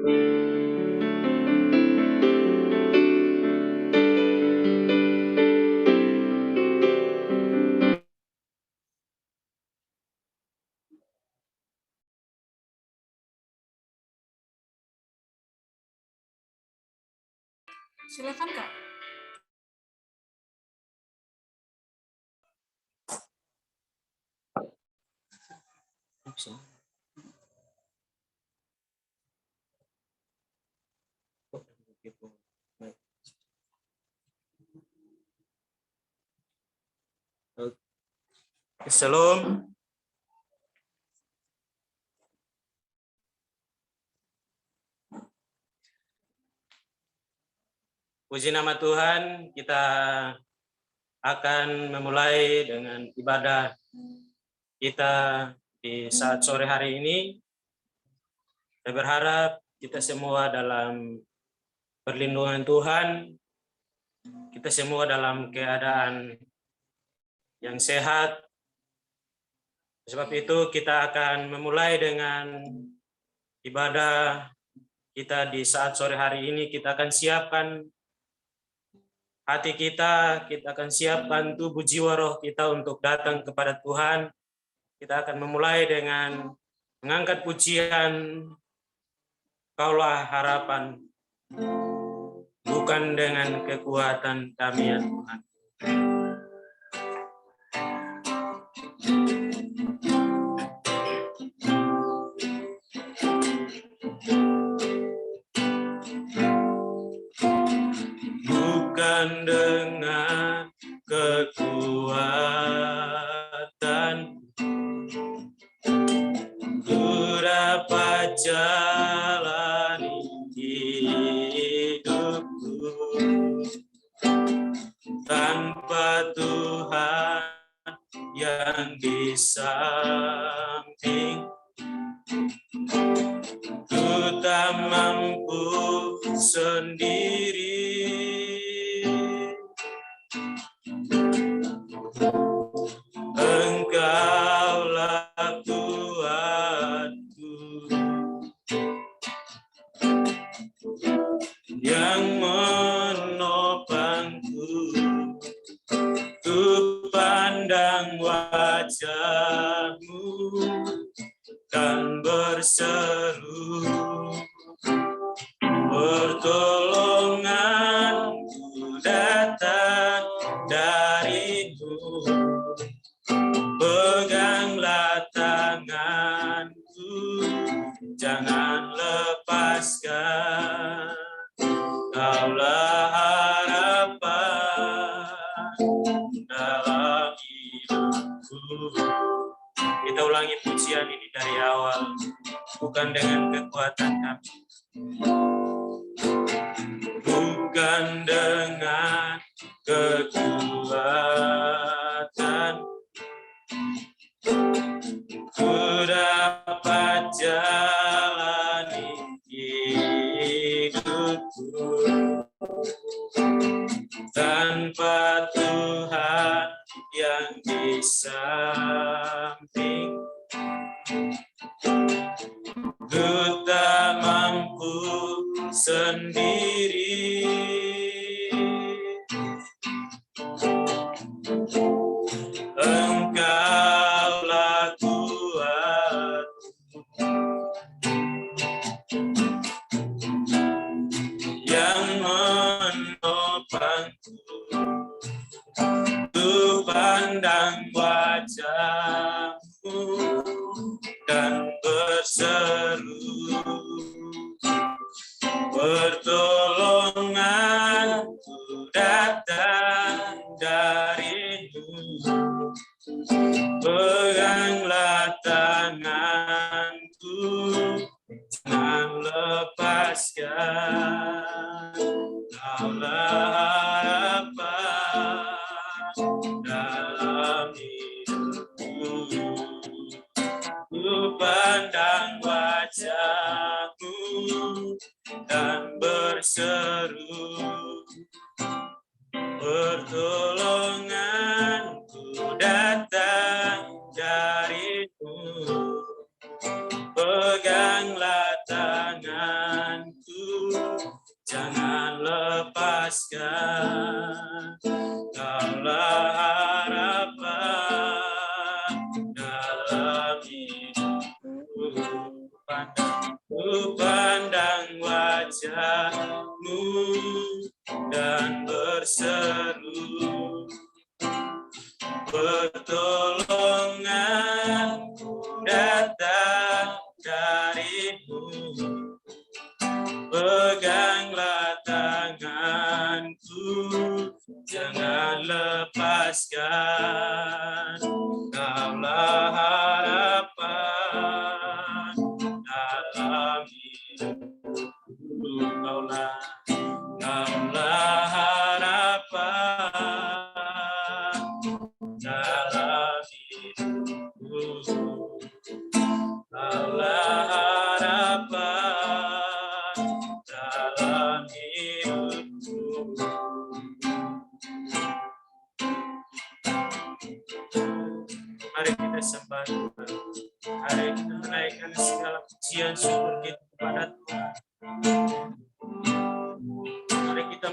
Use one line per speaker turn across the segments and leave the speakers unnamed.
Silakan Kak.
Shalom. Puji nama Tuhan, kita akan memulai dengan ibadah kita di saat sore hari ini. Saya berharap kita semua dalam perlindungan Tuhan, kita semua dalam keadaan yang sehat. Sebab itu kita akan memulai dengan ibadah kita di saat sore hari ini. Kita akan siapkan hati kita akan siapkan tubuh jiwa roh kita untuk datang kepada Tuhan. Kita akan memulai dengan mengangkat pujian, Kaulah harapan, bukan dengan kekuatan kami ya Tuhan. Bukan dengan kekuatan ku dapat jalani hidupku, tanpa Tuhan yang di samping ku tak mampu sendiri. Engkaulah Tuhanku yang menopangku, ku pandang wajah-Mu dan berseru, pertolonganku datang dari-Mu. Peganglah tanganku, jangan lepaskan, Kaulah harapan dalam hidupku. Kita ulangi pujian ini dari awal, bukan dengan kekuatan kami, bukan dengan kekuatan ku dapat jalani hidupku, tanpa Tuhan yang di samping ku tak mampu sendiri. Engkaulah Tuhanku yang menopangku, ku pandang wajah-Mu dan berseru, pertolonganku datang dari-Mu. Peganglah tanganku, jangan lepaskan, Kaulah harapan dalam hidupku. Ku pandang wajah-Mu dan berseru, pertolonganku datang dari-Mu. Peganglah tangan ku pandang wajah-Mu dan berseru, pertolongan datang dari-Mu. Peganglah tanganku, jangan lepaskan. Kaulah harapan dalam hidupku. Kaulah harapan dalam hidupku. Kaulah harapan dalam hidupku. Mari kita sembah Tuhan. Mari kita menaikkan segala pujian syukur kita kepada Tuhan. Mari kita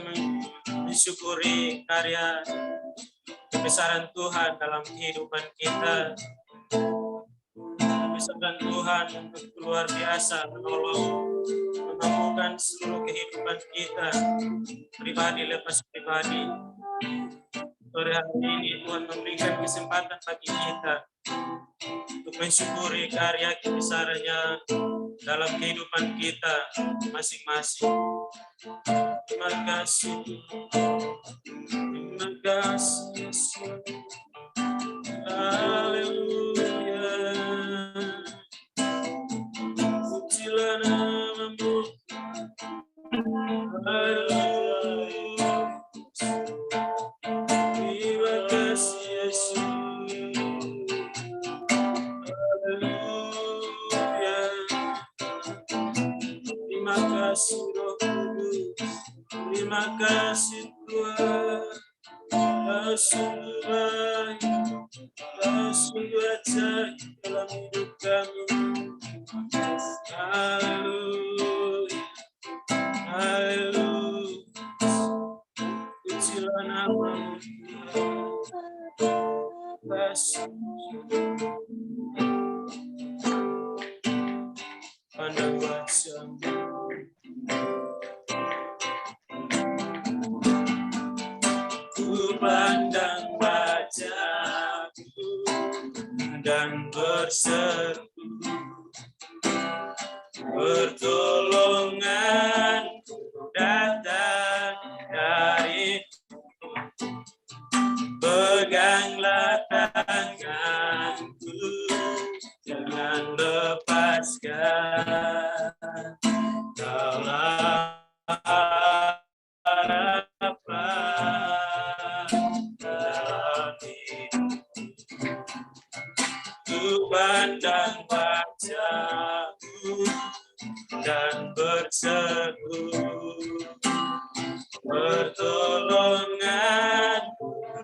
mensyukuri karya kebesaran Tuhan dalam kehidupan kita. Kebesaran Tuhan untuk luar biasa, menolong, memampukan seluruh kehidupan kita, pribadi lepas pribadi. Sore hari ini Tuhan memberikan kesempatan bagi kita untuk mensyukuri karya kebesarannya dalam kehidupan kita masing-masing. Terima kasih, terima kasih Yesus. Haleluya. Pujilah nama-Mu. Haleluya. Terima kasih Yesus. Haleluya. Terima kasih Roh Kudus. Terima kasih Tuhan. Kau sungguh baik, Kau sungguh ajaib dalam hidup kami. Haleluya, haleluya. Pujilah nama-Mu Tuhan. Pandang wajah-Mu. Ku pandang wajah-Mu dan berseru, pertolongan datang dari-Mu. Peganglah tanganku, jangan lepaskan. Kaulah harapan dalam hidupku. Ku pandang wajah-Mu dan berseru, pertolongan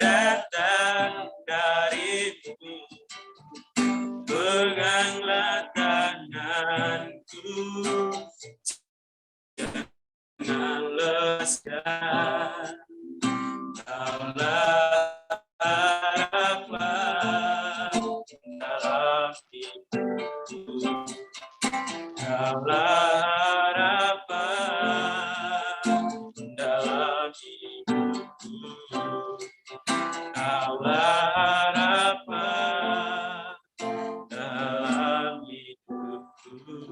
datang dari-Mu. Peganglah tanganku, jangan lepaskan. Kaulah harapan dalam hidupku. Kaulah harapan dalam hidupku. Kaulah harapan dalam hidupku.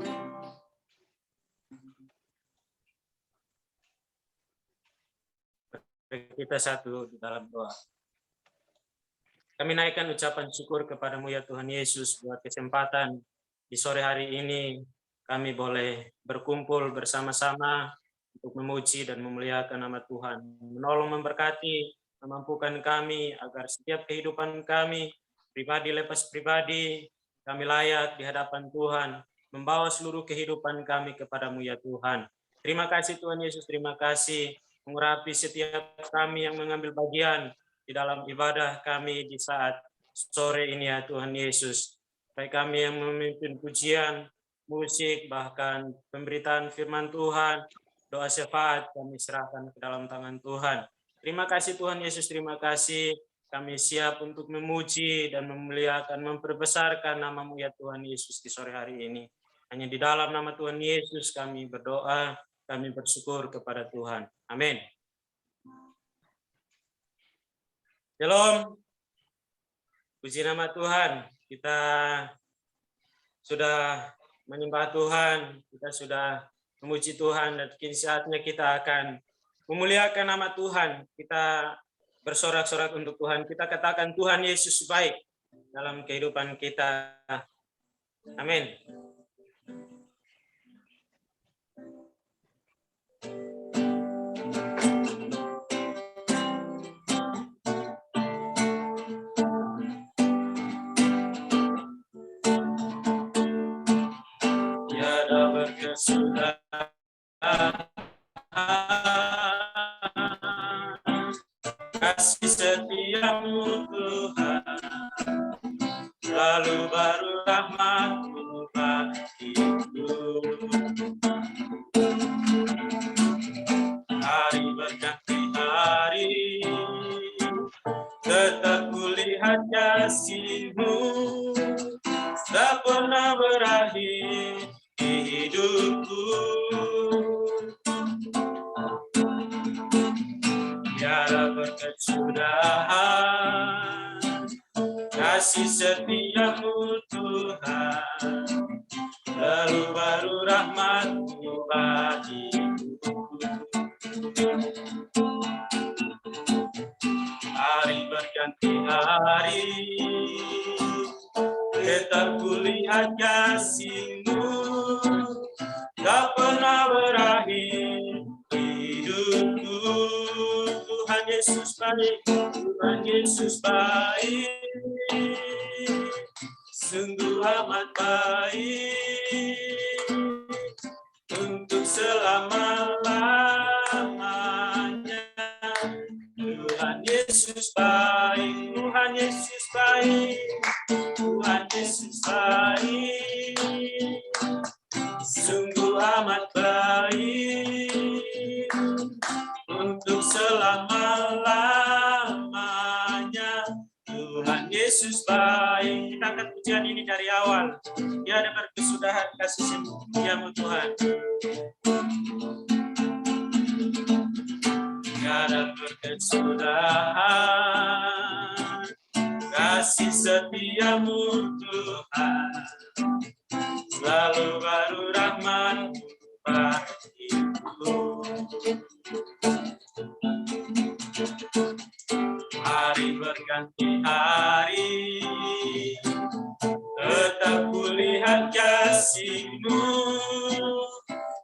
Kita satu di dalam doa. Kami naikkan ucapan syukur kepadamu ya Tuhan Yesus buat kesempatan di sore hari ini kami boleh berkumpul bersama-sama untuk memuji dan memuliakan nama Tuhan. Menolong, memberkati, memampukan kami agar setiap kehidupan kami, pribadi lepas pribadi, kami layak di hadapan Tuhan, membawa seluruh kehidupan kami kepadamu ya Tuhan. Terima kasih Tuhan Yesus, terima kasih mengurapi setiap kami yang mengambil bagian di dalam ibadah kami di saat sore ini ya Tuhan Yesus. Baik kami yang memimpin pujian, musik, bahkan pemberitaan firman Tuhan, doa syafaat kami serahkan ke dalam tangan Tuhan. Terima kasih Tuhan Yesus, terima kasih. Kami siap untuk memuji dan memuliakan, memperbesarkan nama-Mu ya Tuhan Yesus di sore hari ini. Hanya di dalam nama Tuhan Yesus kami berdoa, kami bersyukur kepada Tuhan. Amin. Shalom. Puji nama Tuhan. Kita sudah menyembah Tuhan, kita sudah memuji Tuhan, dan kini saatnya kita akan memuliakan nama Tuhan. Kita bersorak-sorak untuk Tuhan. Kita katakan Tuhan Yesus baik dalam kehidupan kita. Amin. Tiada berkesudahan kasih setiamu Tuhan, lalu baru rahmat-Mu bagiku. Hari berganti hari, tetap kulihat kasih-Mu, tak pernah berakhir di hidupku. Tiada berkesudahan kasih setiamu Tuhan, lalu baru rahmat-Mu bagiku. Hari berganti hari, tetap kulihat kasih-Mu, tak pernah berakhir hidupku. Tuhan Yesus baik, Tuhan Yesus baik, sungguh amat baik, untuk selama-lamanya. Tuhan Yesus baik, Tuhan Yesus baik, Tuhan Yesus baik, sungguh amat baik, untuk selama-lamanya. Tuhan Yesus baik. Kita angkat pujian ini dari awal. Tiada berkesudahan kasih setiamu Tuhan. Tiada berkesudahan kasih setiamu Tuhan, selalu baru rahmat-Mu bagiku. Hari berganti hari, tetap kulihat kasih-Mu,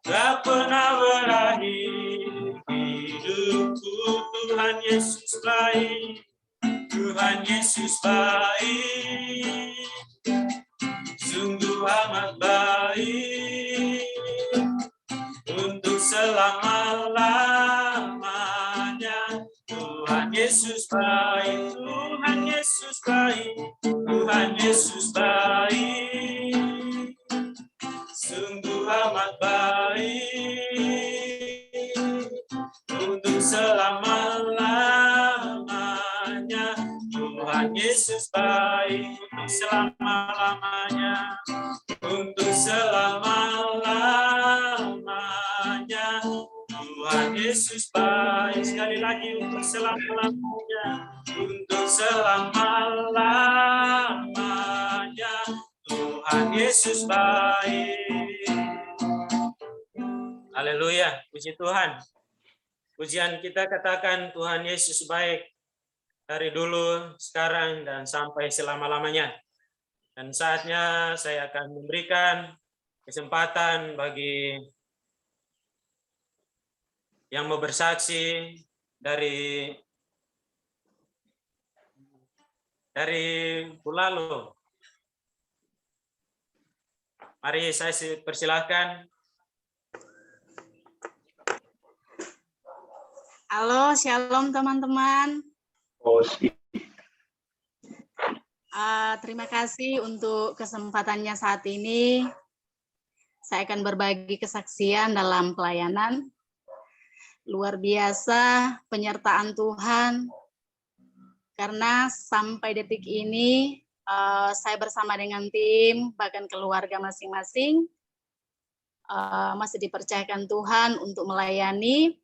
tak pernah berakhir hidupku. Tuhan Yesus baik, Tuhan Yesus baik, sungguh amat baik, untuk selama-lamanya. Tuhan Yesus baik, Tuhan Yesus baik, Tuhan Yesus baik, sungguh amat baik, untuk selama-lamanya. Tuhan Yesus baik, untuk selama-lamanya, untuk selama-lamanya. Tuhan Yesus baik, sekali lagi, untuk selama-lamanya, untuk selama-lamanya. Tuhan Yesus baik. Haleluya, puji Tuhan. Pujian kita katakan Tuhan Yesus baik dari dulu, sekarang, dan sampai selama-lamanya. Dan saatnya saya akan memberikan kesempatan bagi yang mau bersaksi dari Bulalo. Mari saya persilahkan.
Halo, shalom teman-teman. Terima kasih untuk kesempatannya saat ini. Saya akan berbagi kesaksian dalam pelayanan. Luar biasa penyertaan Tuhan. Karena sampai detik ini saya bersama dengan tim, bahkan keluarga masing-masing, masih dipercayakan Tuhan untuk melayani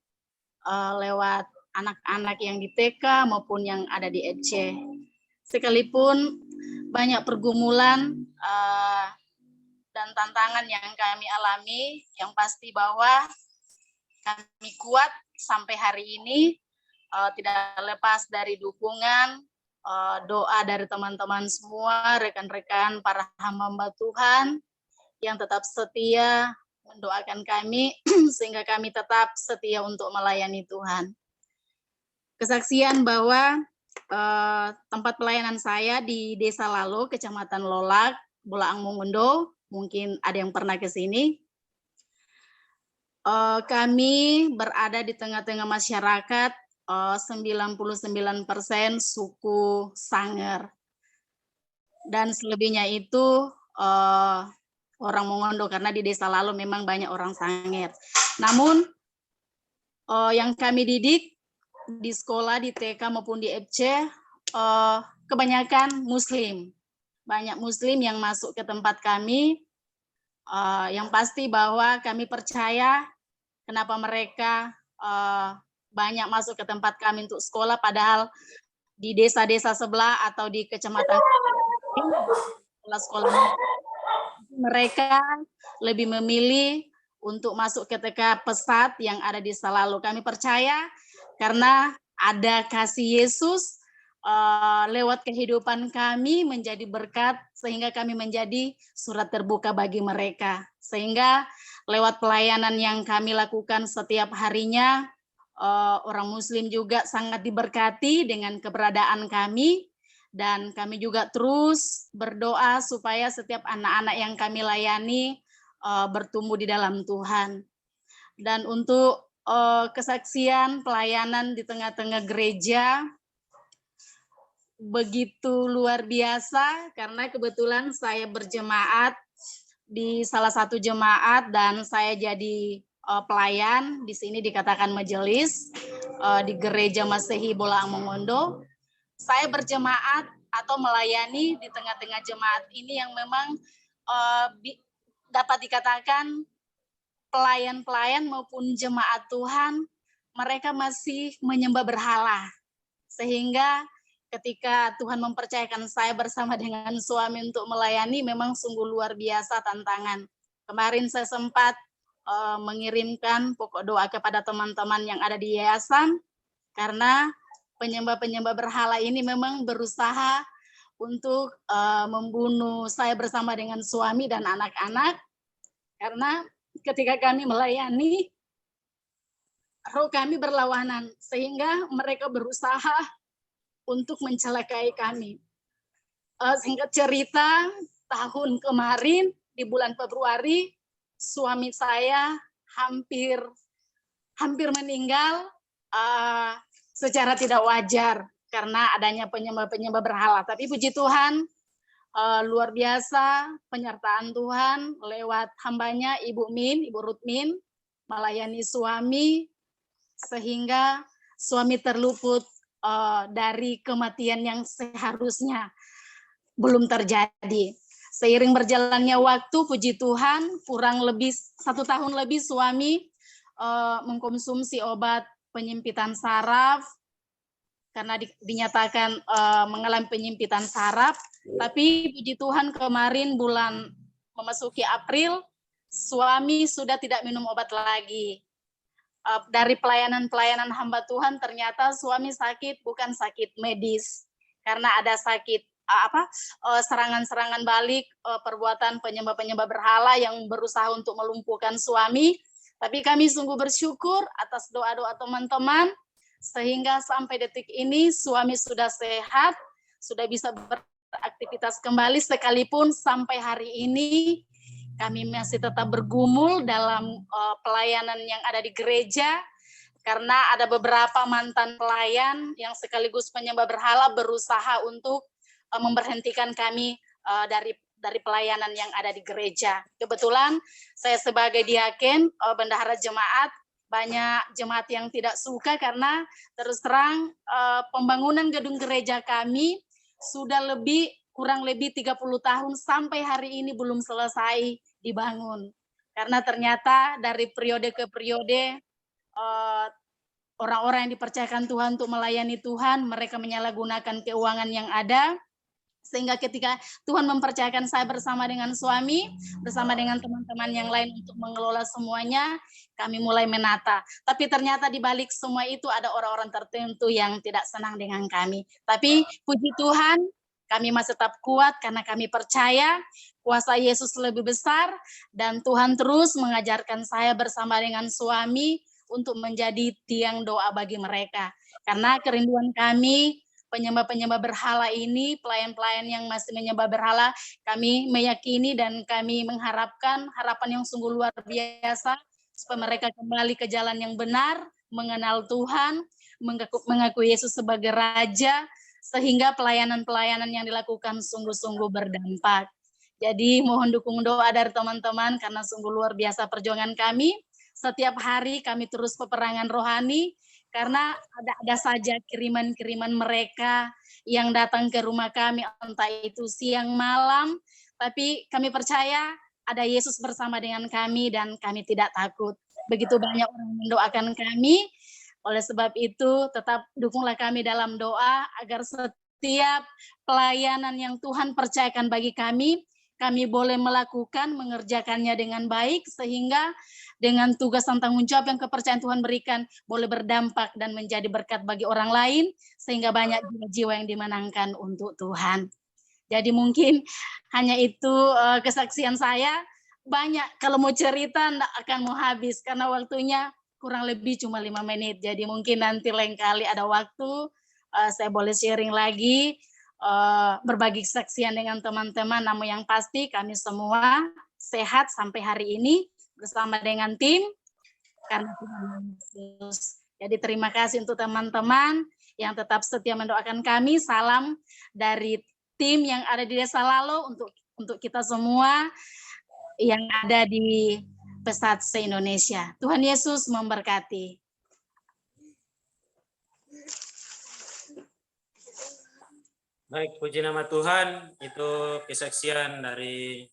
lewat anak-anak yang di TK maupun yang ada di EC. Sekalipun banyak pergumulan dan tantangan yang kami alami, yang pasti bahwa kami kuat sampai hari ini, tidak lepas dari dukungan, doa dari teman-teman semua, rekan-rekan, para hamba Tuhan, yang tetap setia mendoakan kami, sehingga kami tetap setia untuk melayani Tuhan. Kesaksian bahwa tempat pelayanan saya di Desa Lalo, Kecamatan Lolak, Bolaang Mongondo, mungkin ada yang pernah ke sini. Kami berada di tengah-tengah masyarakat, 99% suku Sangir. Dan selebihnya itu orang Mongondo, karena di Desa Lalo memang banyak orang Sangir. Namun yang kami didik di sekolah, di TK maupun di FC, kebanyakan Muslim. Banyak Muslim yang masuk ke tempat kami. Yang pasti bahwa kami percaya kenapa mereka banyak masuk ke tempat kami untuk sekolah, padahal di desa-desa sebelah atau di kecamatan sekolah mereka lebih memilih untuk masuk ke TK Pesat yang ada di Salalu. Kami percaya karena ada kasih Yesus lewat kehidupan kami menjadi berkat, sehingga kami menjadi surat terbuka bagi mereka. Sehingga lewat pelayanan yang kami lakukan setiap harinya, orang Muslim juga sangat diberkati dengan keberadaan kami, dan kami juga terus berdoa supaya setiap anak-anak yang kami layani bertumbuh di dalam Tuhan. Dan untuk kesaksian pelayanan di tengah-tengah gereja, begitu luar biasa, karena kebetulan saya berjemaat di salah satu jemaat dan saya jadi pelayan di sini, dikatakan majelis di Gereja Masehi Bolaang Mongondo. Saya berjemaat atau melayani di tengah-tengah jemaat ini yang memang dapat dikatakan pelayan-pelayan maupun jemaat Tuhan, mereka masih menyembah berhala. Sehingga ketika Tuhan mempercayakan saya bersama dengan suami untuk melayani, memang sungguh luar biasa tantangan. Kemarin saya sempat mengirimkan pokok doa kepada teman-teman yang ada di yayasan, karena penyembah-penyembah berhala ini memang berusaha untuk membunuh saya bersama dengan suami dan anak-anak, karena ketika kami melayani, roh kami berlawanan, sehingga mereka berusaha untuk mencelakai kami. Singkat cerita, tahun kemarin di bulan Februari, suami saya hampir meninggal secara tidak wajar karena adanya penyembah-penyembah berhala. Tapi puji Tuhan, luar biasa penyertaan Tuhan lewat hambanya Ibu Ruth Min, melayani suami sehingga suami terluput dari kematian yang seharusnya belum terjadi. Seiring berjalannya waktu, puji Tuhan, kurang lebih 1 tahun lebih suami mengkonsumsi obat penyempitan saraf karena dinyatakan mengalami penyempitan saraf. Tapi puji Tuhan, kemarin bulan memasuki April, suami sudah tidak minum obat lagi. Dari pelayanan hamba Tuhan, ternyata suami sakit bukan sakit medis, karena ada sakit serangan-serangan balik, perbuatan penyembah-penyembah berhala yang berusaha untuk melumpuhkan suami. Tapi kami sungguh bersyukur atas doa-doa teman-teman, sehingga sampai detik ini suami sudah sehat, sudah bisa beraktivitas kembali, sekalipun sampai hari ini kami masih tetap bergumul dalam pelayanan yang ada di gereja, karena ada beberapa mantan pelayan yang sekaligus penyembah berhala berusaha untuk memberhentikan kami dari pelayanan yang ada di gereja. Kebetulan saya sebagai diaken, bendahara jemaat, banyak jemaat yang tidak suka karena terus terang pembangunan gedung gereja kami sudah kurang lebih 30 tahun sampai hari ini belum selesai dibangun. Karena ternyata dari periode ke periode, orang-orang yang dipercayakan Tuhan untuk melayani Tuhan, mereka menyalahgunakan keuangan yang ada, sehingga ketika Tuhan mempercayakan saya bersama dengan suami, bersama dengan teman-teman yang lain untuk mengelola semuanya, kami mulai menata. Tapi ternyata di balik semua itu ada orang-orang tertentu yang tidak senang dengan kami. Tapi puji Tuhan, kami masih tetap kuat karena kami percaya kuasa Yesus lebih besar, dan Tuhan terus mengajarkan saya bersama dengan suami untuk menjadi tiang doa bagi mereka. Karena kerinduan kami, penyembah-penyembah berhala ini, pelayan-pelayan yang masih menyembah berhala, kami meyakini dan kami mengharapkan harapan yang sungguh luar biasa, supaya mereka kembali ke jalan yang benar, mengenal Tuhan, mengaku Yesus sebagai Raja, sehingga pelayanan-pelayanan yang dilakukan sungguh-sungguh berdampak. Jadi mohon dukung doa dari teman-teman, karena sungguh luar biasa perjuangan kami. Setiap hari kami terus peperangan rohani, karena ada saja kiriman-kiriman mereka yang datang ke rumah kami, entah itu siang malam, tapi kami percaya ada Yesus bersama dengan kami dan kami tidak takut. Begitu banyak orang mendoakan kami, oleh sebab itu tetap dukunglah kami dalam doa agar setiap pelayanan yang Tuhan percayakan bagi kami boleh melakukan, mengerjakannya dengan baik, sehingga dengan tugas dan tanggung jawab yang kepercayaan Tuhan berikan boleh berdampak dan menjadi berkat bagi orang lain, sehingga banyak jiwa-jiwa yang dimenangkan untuk Tuhan. Jadi mungkin hanya itu kesaksian saya. Banyak, kalau mau cerita tidak akan mau habis, karena waktunya kurang lebih cuma 5 menit. Jadi mungkin nanti lain kali ada waktu, saya boleh sharing lagi, berbagi kesaksian dengan teman-teman. Namun yang pasti kami semua sehat sampai hari ini bersama dengan tim, karena Tuhan Yesus. Jadi terima kasih untuk teman-teman yang tetap setia mendoakan kami. Salam dari tim yang ada di Desa Lalo untuk kita semua yang ada di Pesat se-Indonesia. Tuhan Yesus memberkati.
Baik, puji nama Tuhan. Itu kesaksian dari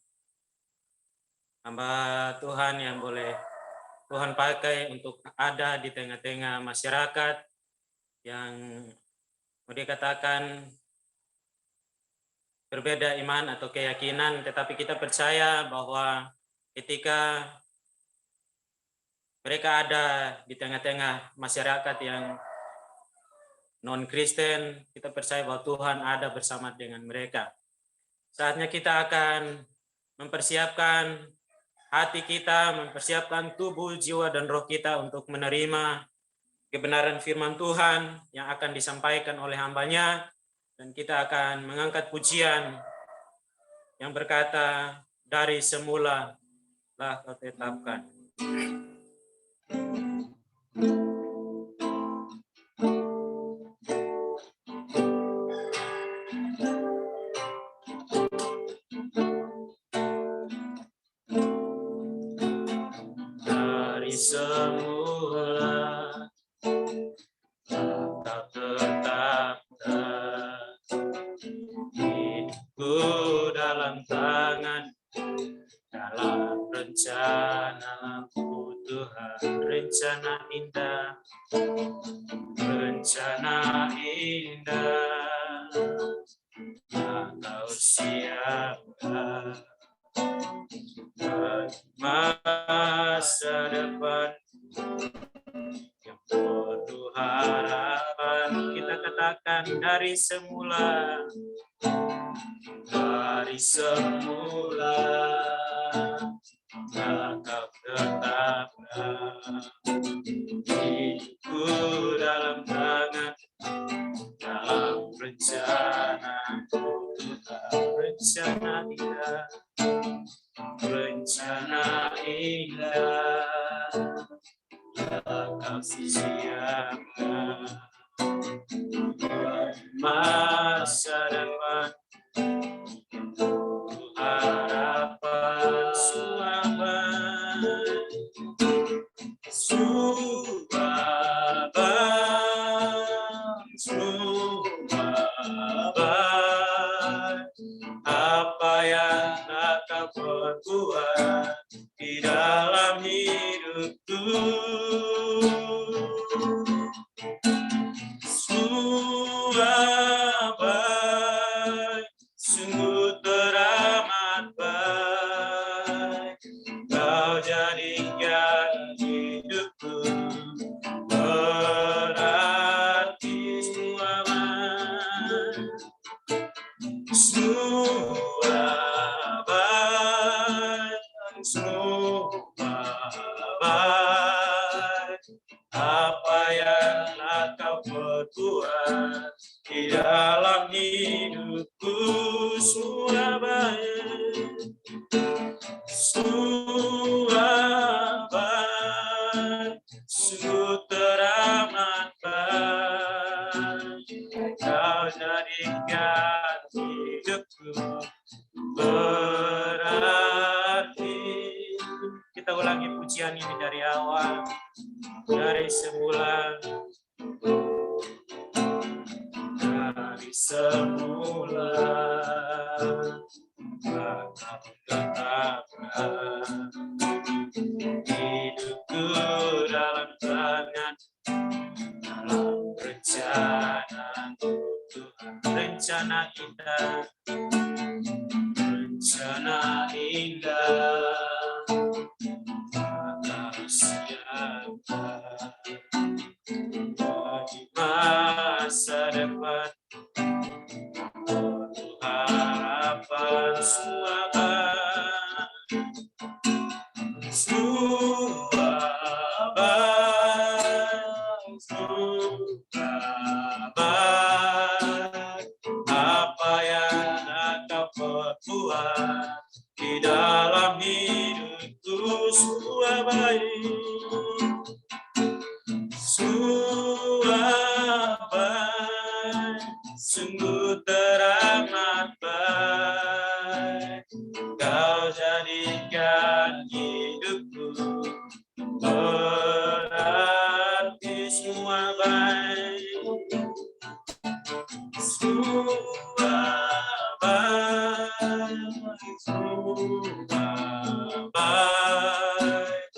hamba Tuhan yang boleh Tuhan pakai untuk ada di tengah-tengah masyarakat yang mau dikatakan berbeda iman atau keyakinan, tetapi kita percaya bahwa ketika mereka ada di tengah-tengah masyarakat yang non-Kristen, kita percaya bahwa Tuhan ada bersama dengan mereka. Saatnya kita akan mempersiapkan hati kita, mempersiapkan tubuh, jiwa, dan roh kita untuk menerima kebenaran firman Tuhan yang akan disampaikan oleh hambanya, dan kita akan mengangkat pujian yang berkata, dari semula lah kau tetapkan. Dari semula kau tetapkan hidupku dalam tangan, dalam rencana-Mu Tuhan, rencana indah, Kau siapkan masa depan yang penuh harapan. Kita katakan dari semula Kau tetapkan hidupku dalam tangan, dalam rencana Tuhan, rencana indah, Kau siapkan masa depan harapan. Apa yang tak kau perbuat tidak dalam hidupku. Sungguh baik, sungguh teramat baik, Kau jadikan hidupku berarti semua baik. Sungguh baik, sungguh baik, apa yang Kau perbuat di dalam hidupku. Semua baik, semua baik, sungguh teramat baik, Kau jadikan hidupku berarti. Kita ulangi pujian ini dari awal, dari semula. Dari semula Kau tetapkan hidupku dalam tangan, dalam rencana Tuhan. Rencana indah, rencana indah, Kau siapkan bagi masa depan. Penuh harapan semua baik, semua baik, semua baik, apa yang Kau perbuat di dalam hidupku. Semua baik, semua baik, sungguh teramat baik, Kau jadikan hidupku berarti. Semua baik, semua baik, semua baik,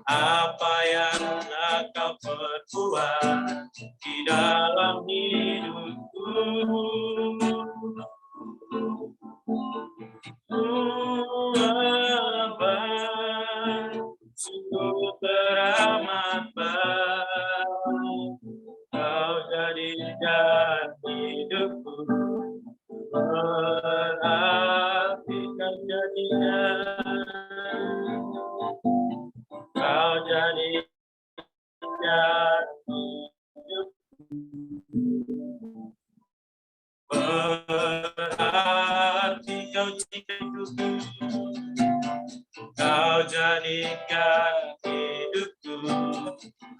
apa yang Kau perbuat di dalam hidupku. Semua baik, sungguh teramat baik, Kau jadikan hidupku berarti. Kau jadikan berarti, Kau jadikan hidupku, Kau jadikan hidupku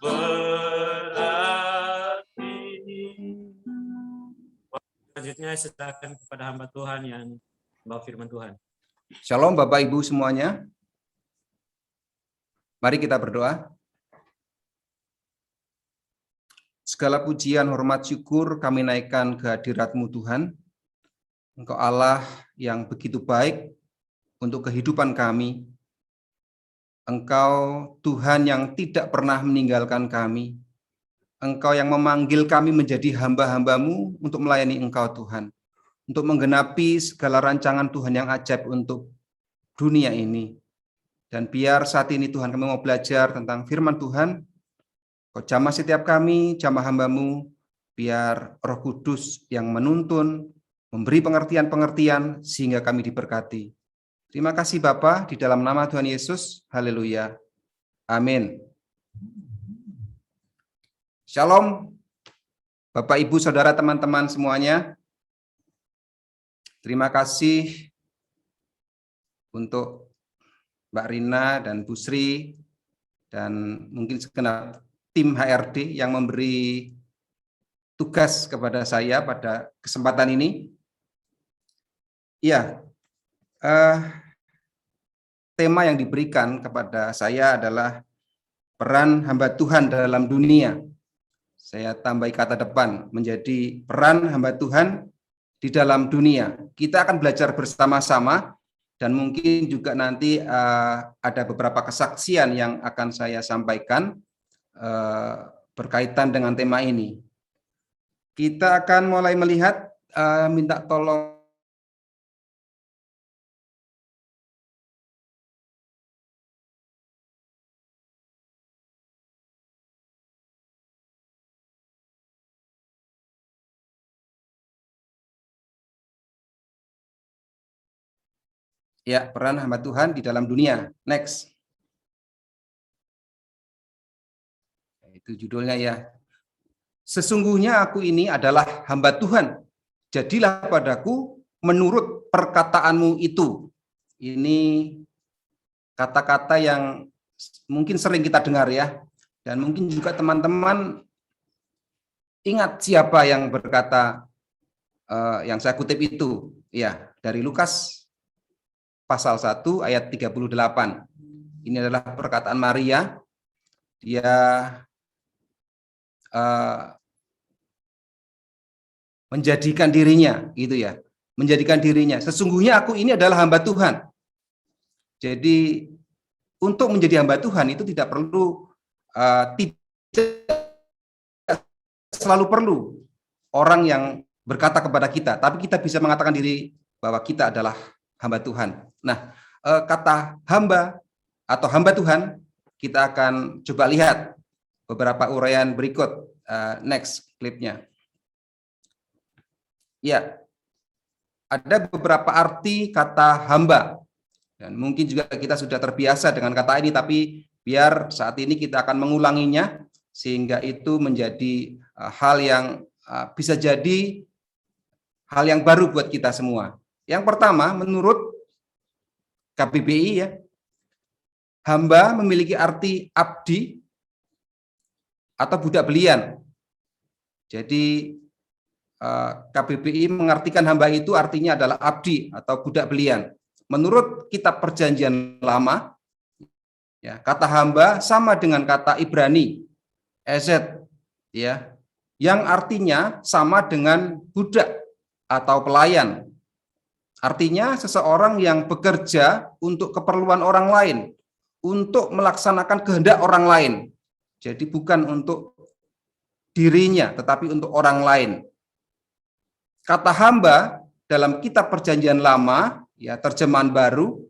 berarti. Selanjutnya saya serahkan kepada hamba Tuhan yang membawa firman Tuhan.
Shalom Bapak Ibu semuanya. Mari kita berdoa. Segala pujian, hormat, syukur kami naikkan ke hadirat-Mu Tuhan. Engkau Allah yang begitu baik untuk kehidupan kami. Engkau Tuhan yang tidak pernah meninggalkan kami. Engkau yang memanggil kami menjadi hamba-hamba-Mu untuk melayani Engkau Tuhan. Untuk menggenapi segala rancangan Tuhan yang ajaib untuk dunia ini. Dan biar saat ini Tuhan kami mau belajar tentang firman Tuhan. Kau jamah setiap kami, jamah hamba-Mu, biar Roh Kudus yang menuntun, memberi pengertian-pengertian sehingga kami diberkati. Terima kasih Bapa, di dalam nama Tuhan Yesus. Haleluya. Amin. Shalom, Bapak, Ibu, Saudara, teman-teman semuanya. Terima kasih untuk Mbak Rina dan Bu Sri, dan mungkin segenap tim HRD yang memberi tugas kepada saya pada kesempatan ini. Ya, tema yang diberikan kepada saya adalah peran hamba Tuhan dalam dunia. Saya tambahi kata depan, menjadi peran hamba Tuhan di dalam dunia. Kita akan belajar bersama-sama dan mungkin juga nanti ada beberapa kesaksian yang akan saya sampaikan berkaitan dengan tema ini. Kita akan mulai melihat, minta tolong. Ya, peran hamba Tuhan di dalam dunia. Next. Itu judulnya ya. Sesungguhnya aku ini adalah hamba Tuhan. Jadilah padaku menurut perkataanmu itu. Ini kata-kata yang mungkin sering kita dengar ya. Dan mungkin juga teman-teman ingat siapa yang berkata yang saya kutip itu. Ya, dari Lukas pasal 1 ayat 38. Ini adalah perkataan Maria. Dia menjadikan dirinya, gitu ya. Menjadikan dirinya. Sesungguhnya aku ini adalah hamba Tuhan. Jadi untuk menjadi hamba Tuhan itu tidak perlu, tidak selalu perlu orang yang berkata kepada kita, tapi kita bisa mengatakan diri bahwa kita adalah hamba Tuhan. Nah, kata hamba atau hamba Tuhan, kita akan coba lihat beberapa uraian berikut. Next klipnya. Ya, ada beberapa arti kata hamba. Dan mungkin juga kita sudah terbiasa dengan kata ini, tapi biar saat ini kita akan mengulanginya, sehingga itu menjadi hal yang bisa jadi hal yang baru buat kita semua. Yang pertama, menurut KBBI ya, hamba memiliki arti abdi atau budak belian. Jadi KBBI mengartikan hamba itu artinya adalah abdi atau budak belian. Menurut kitab Perjanjian Lama, ya, kata hamba sama dengan kata Ibrani, ezet, ya, yang artinya sama dengan budak atau pelayan. Artinya seseorang yang bekerja untuk keperluan orang lain, untuk melaksanakan kehendak orang lain. Jadi bukan untuk dirinya, tetapi untuk orang lain. Kata hamba dalam kitab Perjanjian Lama, ya, terjemahan baru,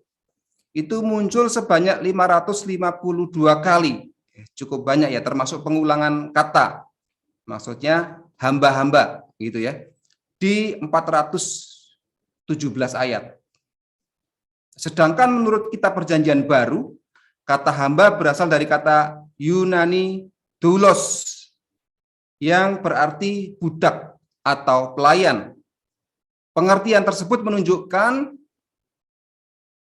itu muncul sebanyak 552 kali. Cukup banyak ya, termasuk pengulangan kata. Maksudnya hamba-hamba gitu ya. Di 417 ayat. Sedangkan menurut kitab Perjanjian Baru, kata hamba berasal dari kata Yunani doulos, yang berarti budak atau pelayan. Pengertian tersebut menunjukkan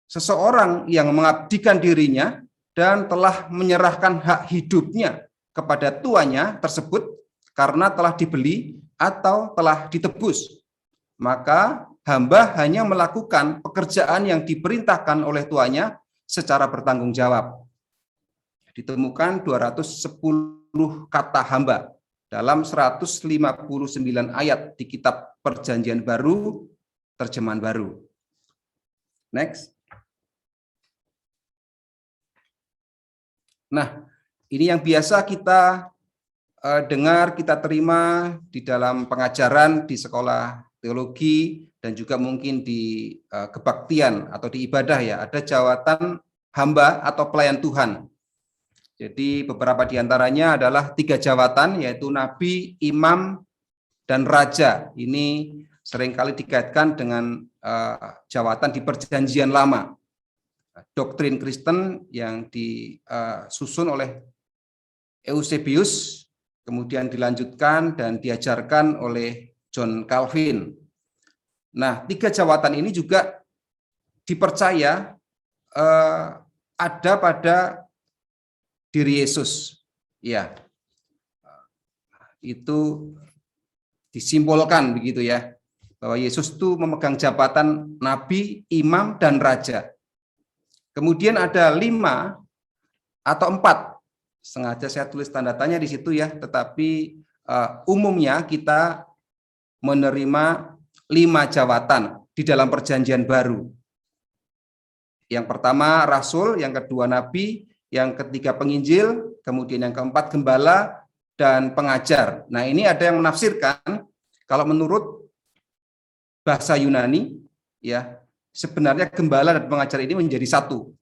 seseorang yang mengabdikan dirinya dan telah menyerahkan hak hidupnya kepada tuannya tersebut karena telah dibeli atau telah ditebus. Maka hamba hanya melakukan pekerjaan yang diperintahkan oleh tuannya secara bertanggung jawab. Ditemukan 210 kata hamba dalam 159 ayat di kitab Perjanjian Baru, terjemahan baru. Next. Nah, ini yang biasa kita dengar, kita terima di dalam pengajaran di sekolah teologi dan juga mungkin di kebaktian atau di ibadah ya, ada jawatan hamba atau pelayan Tuhan. Jadi beberapa di antaranya adalah 3 jawatan, yaitu nabi, imam, dan raja. Ini seringkali dikaitkan dengan jawatan di Perjanjian Lama. Doktrin Kristen yang disusun oleh Eusebius, kemudian dilanjutkan dan diajarkan oleh John Calvin. Nah, 3 jawatan ini juga dipercaya ada pada diri Yesus. Ya, itu disimbolkan begitu ya, bahwa Yesus itu memegang jabatan nabi, imam, dan raja. Kemudian ada 5 atau 4, sengaja saya tulis tanda tanya di situ ya, tetapi umumnya kita menerima 5 jawatan di dalam Perjanjian Baru. Yang pertama rasul, yang kedua nabi, yang ketiga penginjil, kemudian yang keempat gembala dan pengajar. Nah, ini ada yang menafsirkan kalau menurut bahasa Yunani ya, sebenarnya gembala dan pengajar ini menjadi satu.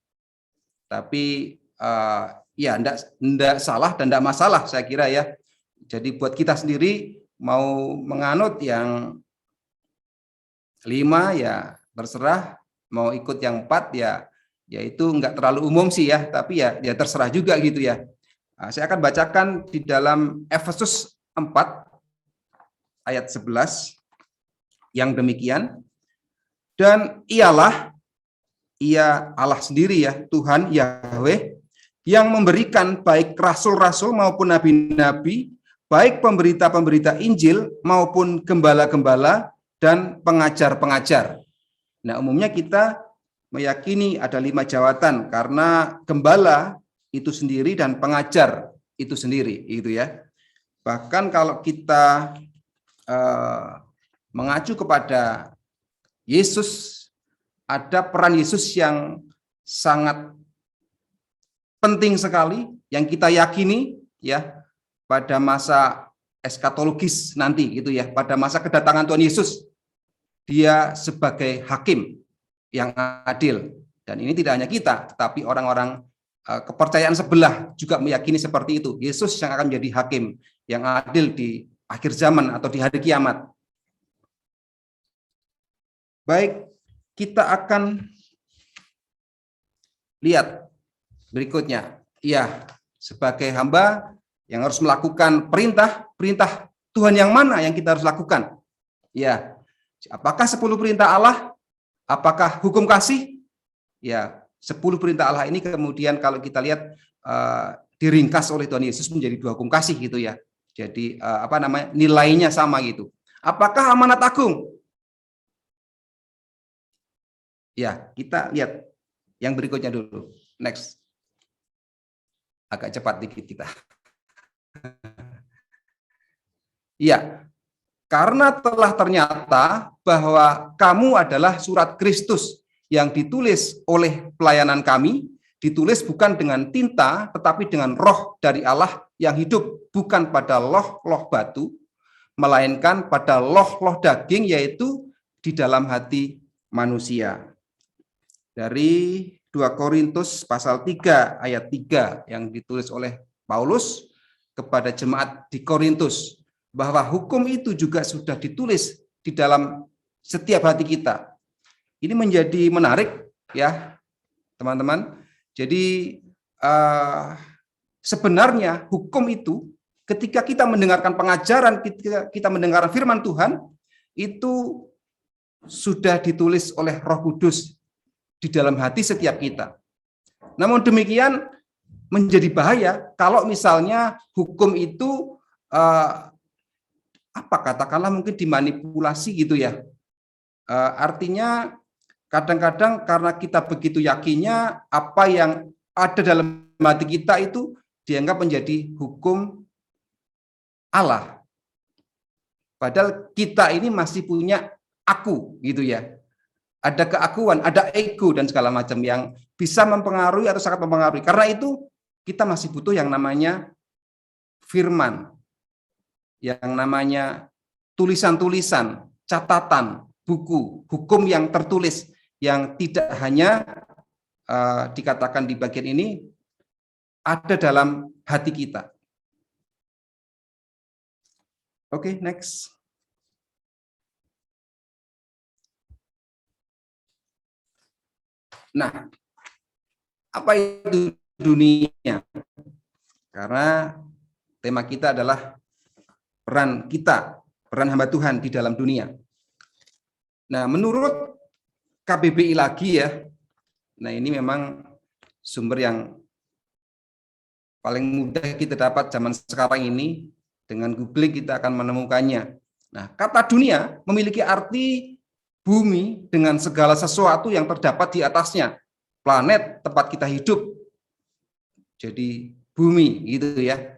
Tapi ya enggak salah dan enggak masalah saya kira ya. Jadi buat kita sendiri mau menganut yang 5 ya terserah, mau ikut yang 4 ya itu enggak terlalu umum sih ya, tapi ya terserah juga gitu ya. Saya akan bacakan di dalam Efesus 4 ayat 11 yang demikian. Dan ia Allah sendiri ya, Tuhan Yahweh, yang memberikan baik rasul-rasul maupun nabi-nabi, baik pemberita-pemberita Injil maupun gembala-gembala dan pengajar-pengajar. Nah, umumnya kita meyakini ada 5 jawatan karena gembala itu sendiri dan pengajar itu sendiri, gitu ya. Bahkan kalau kita mengacu kepada Yesus, ada peran Yesus yang sangat penting sekali yang kita yakini ya pada masa eskatologis nanti gitu ya, pada masa kedatangan Tuhan Yesus. Dia sebagai hakim yang adil. Dan ini tidak hanya kita, tetapi orang-orang kepercayaan sebelah juga meyakini seperti itu. Yesus yang akan menjadi hakim yang adil di akhir zaman atau di hari kiamat. Baik, kita akan lihat berikutnya. Ya, sebagai hamba yang harus melakukan perintah Tuhan yang mana yang kita harus lakukan? Ya, apakah 10 perintah Allah? Apakah hukum kasih? Ya, 10 perintah Allah ini kemudian kalau kita lihat diringkas oleh Tuhan Yesus menjadi 2 hukum kasih gitu ya. Jadi nilainya sama gitu. Apakah amanat agung? Ya, kita lihat yang berikutnya dulu. Next. Agak cepat dikit kita. Ya, karena telah ternyata bahwa kamu adalah surat Kristus yang ditulis oleh pelayanan kami, ditulis bukan dengan tinta, tetapi dengan roh dari Allah yang hidup, bukan pada loh-loh batu, melainkan pada loh-loh daging, yaitu di dalam hati manusia. Dari 2 Korintus pasal 3 ayat 3 yang ditulis oleh Paulus kepada jemaat di Korintus, bahwa hukum itu juga sudah ditulis di dalam setiap hati kita. Ini menjadi menarik ya teman-teman. Jadi sebenarnya hukum itu ketika kita mendengarkan pengajaran, ketika kita mendengarkan firman Tuhan, itu sudah ditulis oleh Roh Kudus di dalam hati setiap kita. Namun demikian menjadi bahaya kalau misalnya hukum itu katakanlah mungkin dimanipulasi gitu ya. Artinya kadang-kadang karena kita begitu yakinnya apa yang ada dalam hati kita itu dianggap menjadi hukum Allah. Padahal kita ini masih punya aku gitu ya. Ada keakuan, ada ego dan segala macam yang bisa mempengaruhi atau sangat mempengaruhi. Karena itu kita masih butuh yang namanya firman, yang namanya tulisan-tulisan, catatan, buku, hukum yang tertulis, yang tidak hanya dikatakan di bagian ini, ada dalam hati kita. Oke, next. Nah, apa itu dunia? Karena tema kita adalah peran kita, peran hamba Tuhan di dalam dunia. Nah, menurut KBBI lagi ya, nah ini memang sumber yang paling mudah kita dapat zaman sekarang ini, dengan googling kita akan menemukannya. Nah, kata dunia memiliki arti bumi dengan segala sesuatu yang terdapat di atasnya, planet tempat kita hidup. Jadi bumi gitu ya.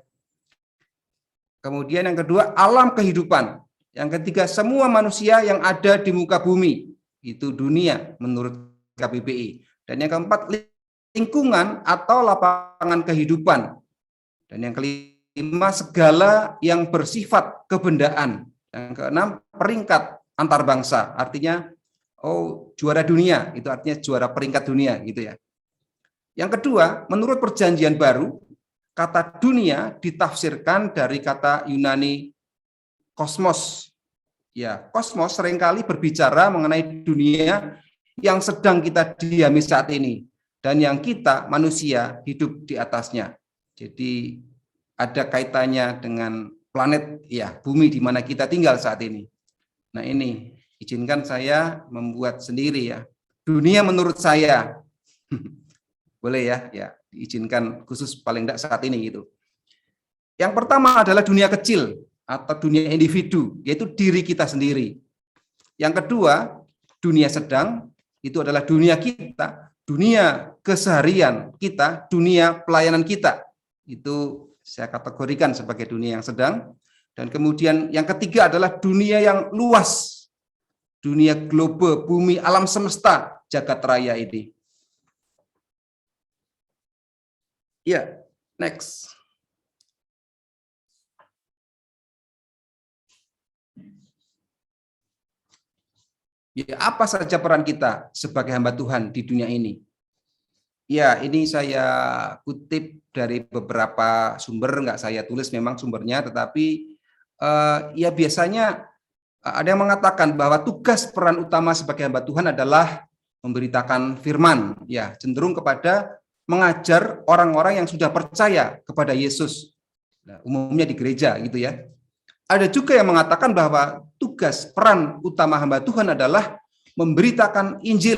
Kemudian yang kedua, alam kehidupan. Yang ketiga, semua manusia yang ada di muka bumi. Itu dunia menurut KBBI. Dan yang keempat, lingkungan atau lapangan kehidupan. Dan yang kelima, segala yang bersifat kebendaan. Yang keenam, peringkat antar bangsa. Artinya, juara dunia, itu artinya juara peringkat dunia gitu ya. Yang kedua, menurut Perjanjian Baru, kata dunia ditafsirkan dari kata Yunani kosmos. Ya, kosmos seringkali berbicara mengenai dunia yang sedang kita diami saat ini dan yang kita manusia hidup di atasnya. Jadi ada kaitannya dengan planet ya, bumi di mana kita tinggal saat ini. Nah, ini izinkan saya membuat sendiri ya. Dunia menurut saya. Boleh ya, diizinkan khusus paling tidak saat ini gitu. Yang pertama adalah dunia kecil atau dunia individu, yaitu diri kita sendiri. Yang kedua, dunia sedang, itu adalah dunia kita, dunia keseharian kita, dunia pelayanan kita. Itu saya kategorikan sebagai dunia yang sedang. Dan kemudian yang ketiga adalah dunia yang luas, dunia globe, bumi, alam semesta, jagat raya ini. Ya, next. Ya, apa saja peran kita sebagai hamba Tuhan di dunia ini? Ya, ini saya kutip dari beberapa sumber, nggak saya tulis memang sumbernya, tetapi ya biasanya ada yang mengatakan bahwa tugas peran utama sebagai hamba Tuhan adalah memberitakan firman, ya cenderung kepada mengajar orang-orang yang sudah percaya kepada Yesus, nah, umumnya di gereja gitu ya. Ada juga yang mengatakan bahwa tugas peran utama hamba Tuhan adalah memberitakan Injil,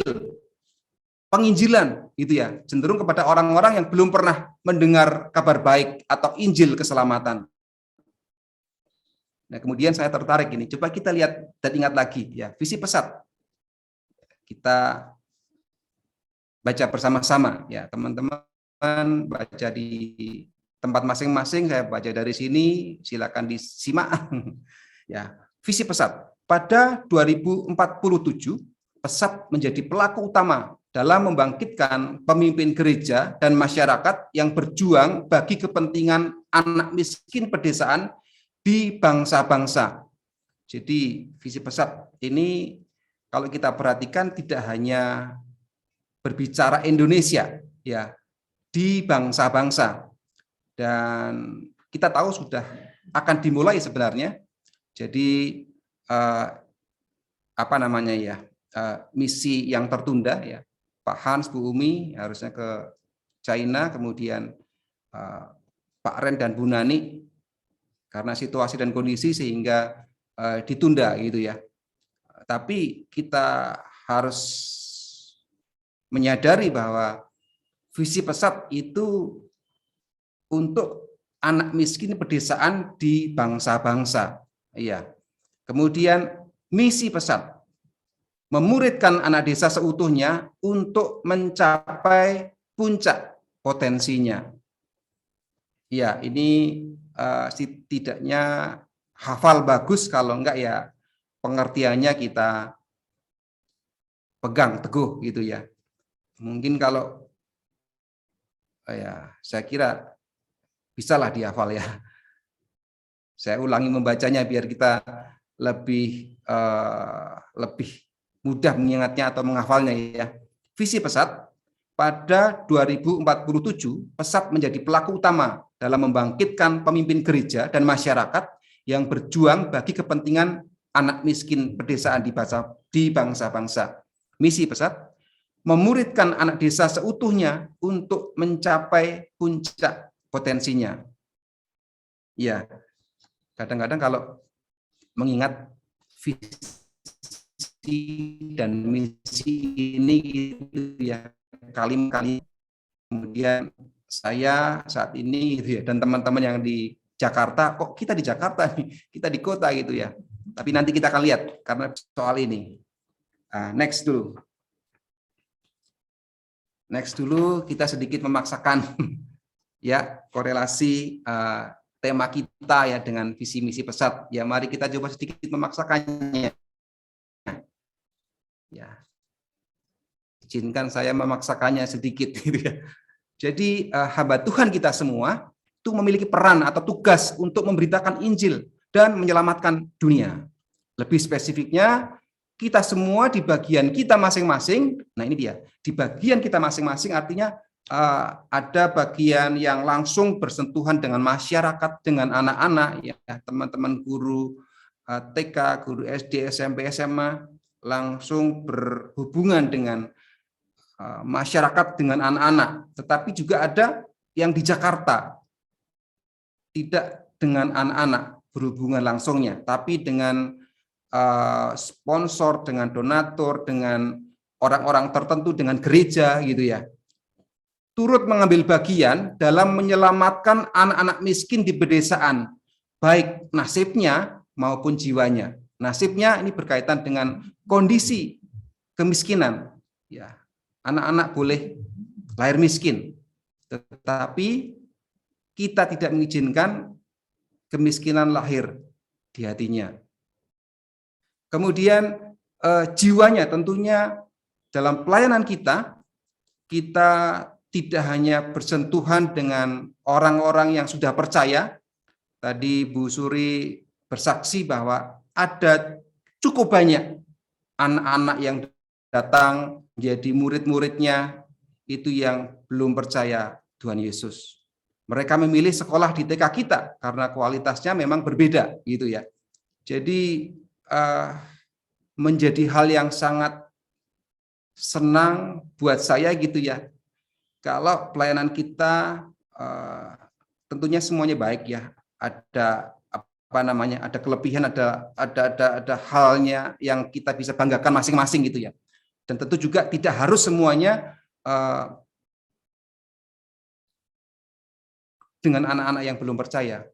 penginjilan gitu ya, cenderung kepada orang-orang yang belum pernah mendengar kabar baik atau Injil keselamatan. Nah, kemudian saya tertarik ini, coba kita lihat dan ingat lagi ya, visi pesat. Kita baca bersama-sama ya, teman-teman baca di tempat masing-masing, saya baca dari sini, silakan disimak. Ya, visi pesat. Pada 2047, pesat menjadi pelaku utama dalam membangkitkan pemimpin gereja dan masyarakat yang berjuang bagi kepentingan anak miskin pedesaan di bangsa-bangsa. Jadi, visi pesat ini kalau kita perhatikan tidak hanya berbicara Indonesia, ya, di bangsa-bangsa. Dan kita tahu sudah akan dimulai sebenarnya. Jadi misi yang tertunda ya, Pak Hans, Bu Umi harusnya ke China, kemudian Pak Ren dan Bu Nani karena situasi dan kondisi sehingga ditunda gitu ya. Tapi kita harus menyadari bahwa visi pesat itu untuk anak miskin pedesaan di bangsa-bangsa. Iya. Kemudian misi pesat memuridkan anak desa seutuhnya untuk mencapai puncak potensinya. Ya, ini setidaknya hafal bagus, kalau enggak ya pengertiannya kita pegang teguh gitu ya. Mungkin kalau ya saya kira bisalah dihafal ya. Saya ulangi membacanya biar kita lebih mudah mengingatnya atau menghafalnya ya. Visi pesat, pada 2047 pesat menjadi pelaku utama dalam membangkitkan pemimpin gereja dan masyarakat yang berjuang bagi kepentingan anak miskin pedesaan di bangsa-bangsa. Misi pesat, memuridkan anak desa seutuhnya untuk mencapai puncak potensinya. Ya, kadang-kadang kalau mengingat visi dan misi ini gitu ya, kali-kali kemudian saya saat ini gitu ya, dan teman-teman yang di Jakarta, kok kita di Jakarta nih, kita di kota gitu ya. Tapi nanti kita akan lihat karena soal ini. Next dulu kita sedikit memaksakan ya korelasi tema kita ya dengan visi misi pesat. Ya, mari kita coba sedikit memaksakannya. Ya. izinkan saya memaksakannya sedikit gitu ya. Jadi hamba Tuhan kita semua itu memiliki peran atau tugas untuk memberitakan Injil dan menyelamatkan dunia. Lebih spesifiknya, kita semua di bagian kita masing-masing, nah ini dia, di bagian kita masing-masing artinya ada bagian yang langsung bersentuhan dengan masyarakat, dengan anak-anak, ya teman-teman guru TK, guru SD, SMP, SMA, langsung berhubungan dengan masyarakat, dengan anak-anak. Tetapi juga ada yang di Jakarta, tidak dengan anak-anak berhubungan langsungnya, tapi dengan sponsor, dengan donatur, dengan orang-orang tertentu, dengan gereja gitu ya, turut mengambil bagian dalam menyelamatkan anak-anak miskin di pedesaan, baik nasibnya maupun jiwanya. Nasibnya ini berkaitan dengan kondisi kemiskinan. Ya, anak-anak boleh lahir miskin, tetapi kita tidak mengizinkan kemiskinan lahir di hatinya. Kemudian jiwanya tentunya dalam pelayanan kita tidak hanya bersentuhan dengan orang-orang yang sudah percaya. Tadi Bu Suri bersaksi bahwa ada cukup banyak anak-anak yang datang menjadi murid-muridnya itu yang belum percaya Tuhan Yesus. Mereka memilih sekolah di TK kita karena kualitasnya memang berbeda gitu ya. Jadi menjadi hal yang sangat senang buat saya gitu ya. Kalau pelayanan kita tentunya semuanya baik ya. Ada ada kelebihan, ada halnya yang kita bisa banggakan masing-masing gitu ya. Dan tentu juga tidak harus semuanya dengan anak-anak yang belum percaya.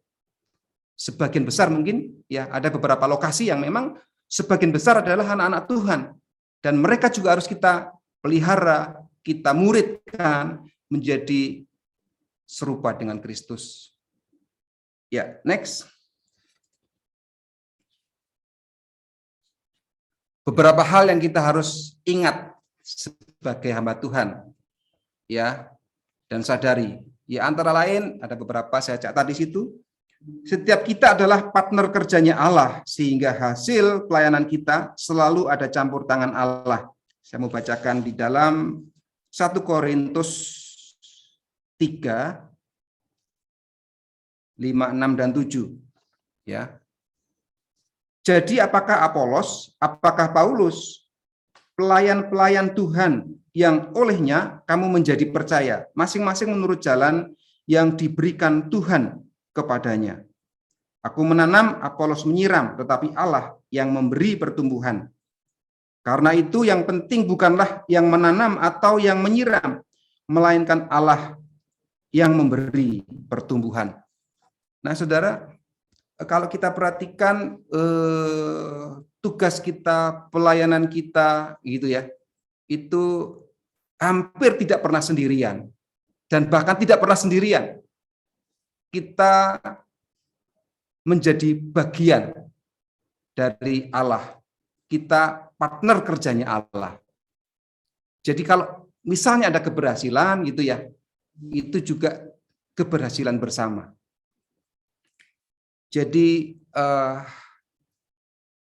Sebagian besar mungkin ya ada beberapa lokasi yang memang sebagian besar adalah anak-anak Tuhan dan mereka juga harus kita pelihara, kita muridkan menjadi serupa dengan Kristus. Ya, next. Beberapa hal yang kita harus ingat sebagai hamba Tuhan. Ya, dan sadari. Ya, antara lain ada beberapa saya catat di situ. Setiap kita adalah partner kerjanya Allah, sehingga hasil pelayanan kita selalu ada campur tangan Allah. Saya mau bacakan di dalam 1 Korintus 3, 5, 6, dan 7. Ya. Jadi apakah Apolos, apakah Paulus, pelayan-pelayan Tuhan yang olehnya kamu menjadi percaya, masing-masing menurut jalan yang diberikan Tuhan kepadanya. Aku menanam, Apolos menyiram, tetapi Allah yang memberi pertumbuhan. Karena itu yang penting bukanlah yang menanam atau yang menyiram, melainkan Allah yang memberi pertumbuhan. Nah, saudara, kalau kita perhatikan tugas kita, pelayanan kita, gitu ya, itu hampir tidak pernah sendirian, dan bahkan tidak pernah sendirian. Kita menjadi bagian dari Allah. Kita partner kerjanya Allah. Jadi kalau misalnya ada keberhasilan gitu ya, itu juga keberhasilan bersama. Jadi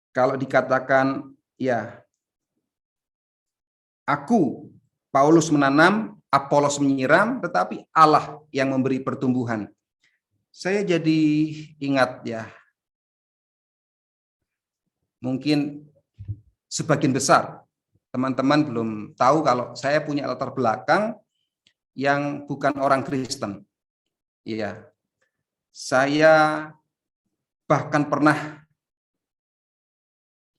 kalau dikatakan ya, aku Paulus menanam, Apolos menyiram, tetapi Allah yang memberi pertumbuhan. Saya jadi ingat ya, mungkin sebagian besar teman-teman belum tahu kalau saya punya latar belakang yang bukan orang Kristen. Iya, saya bahkan pernah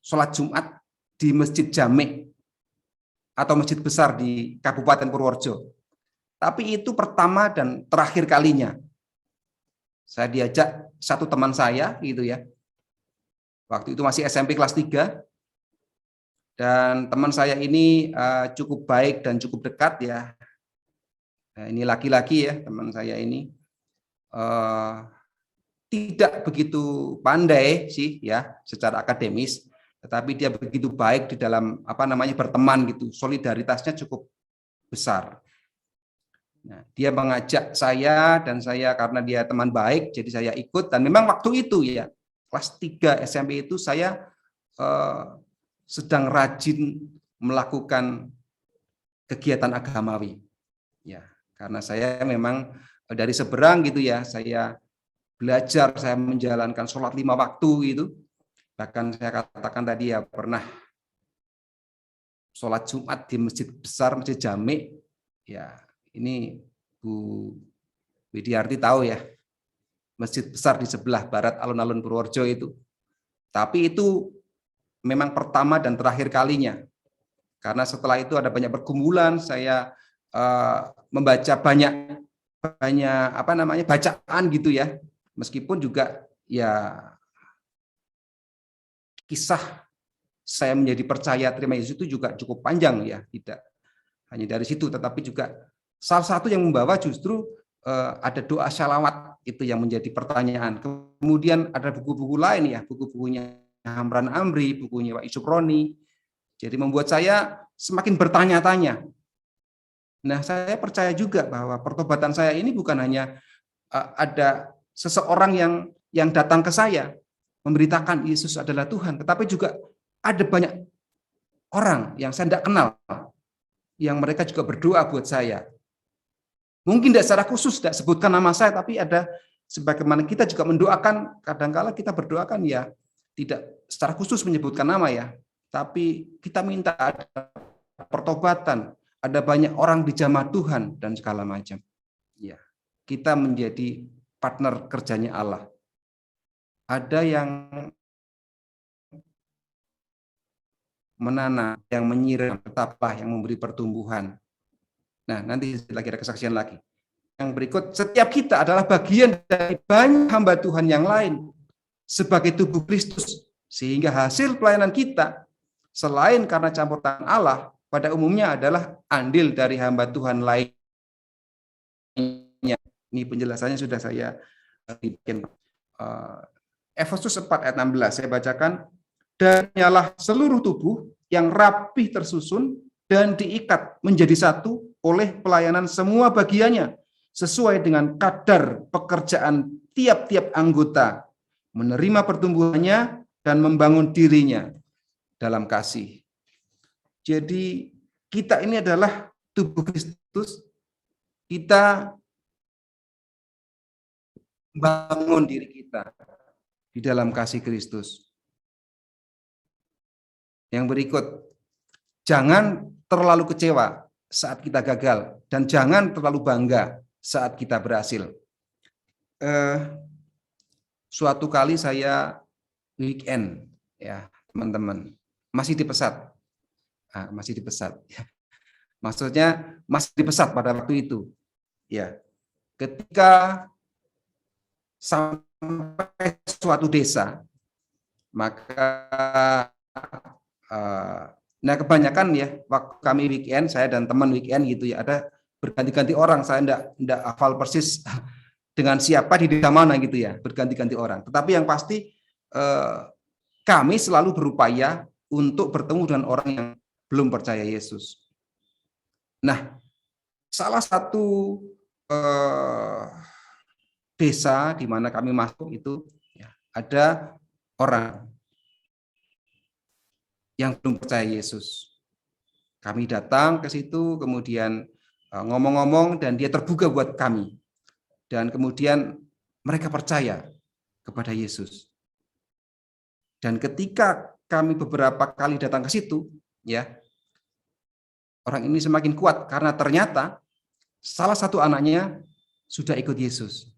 sholat Jumat di Masjid Jami atau masjid besar di Kabupaten Purworejo. Tapi itu pertama dan terakhir kalinya. Saya diajak satu teman saya gitu ya. Waktu itu masih SMP kelas 3. Dan teman saya ini cukup baik dan cukup dekat ya. Nah, ini laki-laki ya teman saya ini. Tidak begitu pandai sih ya secara akademis, tetapi dia begitu baik di dalam berteman gitu, solidaritasnya cukup besar. Nah, dia mengajak saya dan saya karena dia teman baik, jadi saya ikut dan memang waktu itu ya kelas 3 SMP itu saya sedang rajin melakukan kegiatan agamawi. Ya, karena saya memang dari seberang gitu ya, saya belajar, saya menjalankan sholat 5 waktu gitu. Bahkan saya katakan tadi ya pernah sholat Jumat di masjid besar, masjid Jami. Ya, ini Bu Widiarti tahu ya, masjid besar di sebelah barat alun-alun Purworejo itu. Tapi itu memang pertama dan terakhir kalinya. Karena setelah itu ada banyak pergumulan, saya membaca banyak bacaan gitu ya. Meskipun juga ya kisah saya menjadi percaya terima Yesus itu juga cukup panjang ya, tidak hanya dari situ, tetapi juga salah satu yang membawa justru ada doa shalawat itu yang menjadi pertanyaan. Kemudian ada buku-buku lain ya, buku-bukunya Hamran Amri, bukunya Pak Yusuf Roni. Jadi membuat saya semakin bertanya-tanya. Nah, saya percaya juga bahwa pertobatan saya ini bukan hanya ada seseorang yang datang ke saya memberitakan Yesus adalah Tuhan, tetapi juga ada banyak orang yang saya tidak kenal, yang mereka juga berdoa buat saya. Mungkin tidak secara khusus, tidak sebutkan nama saya, tapi ada sebagaimana kita juga mendoakan, kadang-kala kita berdoakan ya, tidak secara khusus menyebutkan nama ya, tapi kita minta ada pertobatan, ada banyak orang dijamah Tuhan, dan segala macam. Ya, kita menjadi partner kerjanya Allah. Ada yang menanam, yang menyiram, tetaplah yang memberi pertumbuhan. Nah, nanti lagi ada kesaksian lagi. Yang berikut, setiap kita adalah bagian dari banyak hamba Tuhan yang lain sebagai tubuh Kristus, sehingga hasil pelayanan kita selain karena campur tangan Allah, pada umumnya adalah andil dari hamba Tuhan lainnya. Ini penjelasannya sudah saya bikin. Efesus 4 ayat 16 saya bacakan, dan ialah seluruh tubuh yang rapih tersusun dan diikat menjadi satu oleh pelayanan semua bagiannya sesuai dengan kadar pekerjaan tiap-tiap anggota, menerima pertumbuhannya dan membangun dirinya dalam kasih. Jadi kita ini adalah tubuh Kristus, kita bangun diri kita di dalam kasih Kristus. Yang berikut, jangan terlalu kecewa saat kita gagal dan jangan terlalu bangga saat kita berhasil. Suatu kali saya weekend ya teman-teman, masih di Pesat. Masih di Pesat. Maksudnya masih di Pesat pada waktu itu. Ya. Ketika sampai suatu desa, maka nah kebanyakan ya waktu kami weekend, saya dan teman weekend gitu ya, ada berganti-ganti orang, saya enggak hafal persis dengan siapa di desa mana gitu ya, berganti-ganti orang. Tetapi yang pasti kami selalu berupaya untuk bertemu dengan orang yang belum percaya Yesus. Nah, salah satu desa di mana kami masuk itu ya, ada orang yang belum percaya Yesus. Kami datang ke situ, kemudian ngomong-ngomong dan dia terbuka buat kami. Dan kemudian mereka percaya kepada Yesus. Dan ketika kami beberapa kali datang ke situ, ya, orang ini semakin kuat karena ternyata salah satu anaknya sudah ikut Yesus.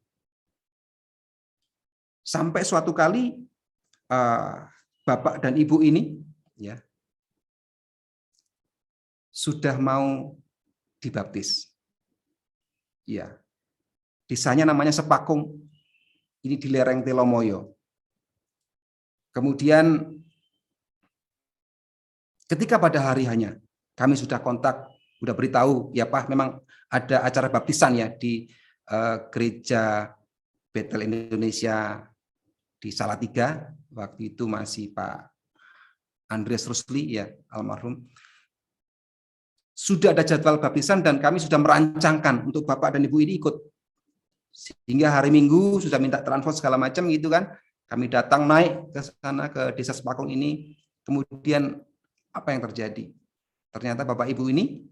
Sampai suatu kali bapak dan ibu ini ya sudah mau dibaptis. Ya. Desanya namanya Sepakung. Ini di lereng Telomoyo. Kemudian ketika pada hari hanya kami sudah kontak, sudah beritahu ya Pak, memang ada acara baptisan ya di gereja Betel Indonesia di Salatiga. Waktu itu masih Pak Andreas Rusli, ya, almarhum. Sudah ada jadwal baptisan dan kami sudah merancangkan untuk Bapak dan Ibu ini ikut. Sehingga hari Minggu sudah minta transport segala macam gitu kan. Kami datang naik ke sana ke Desa Sepakung ini. Kemudian apa yang terjadi? Ternyata Bapak Ibu ini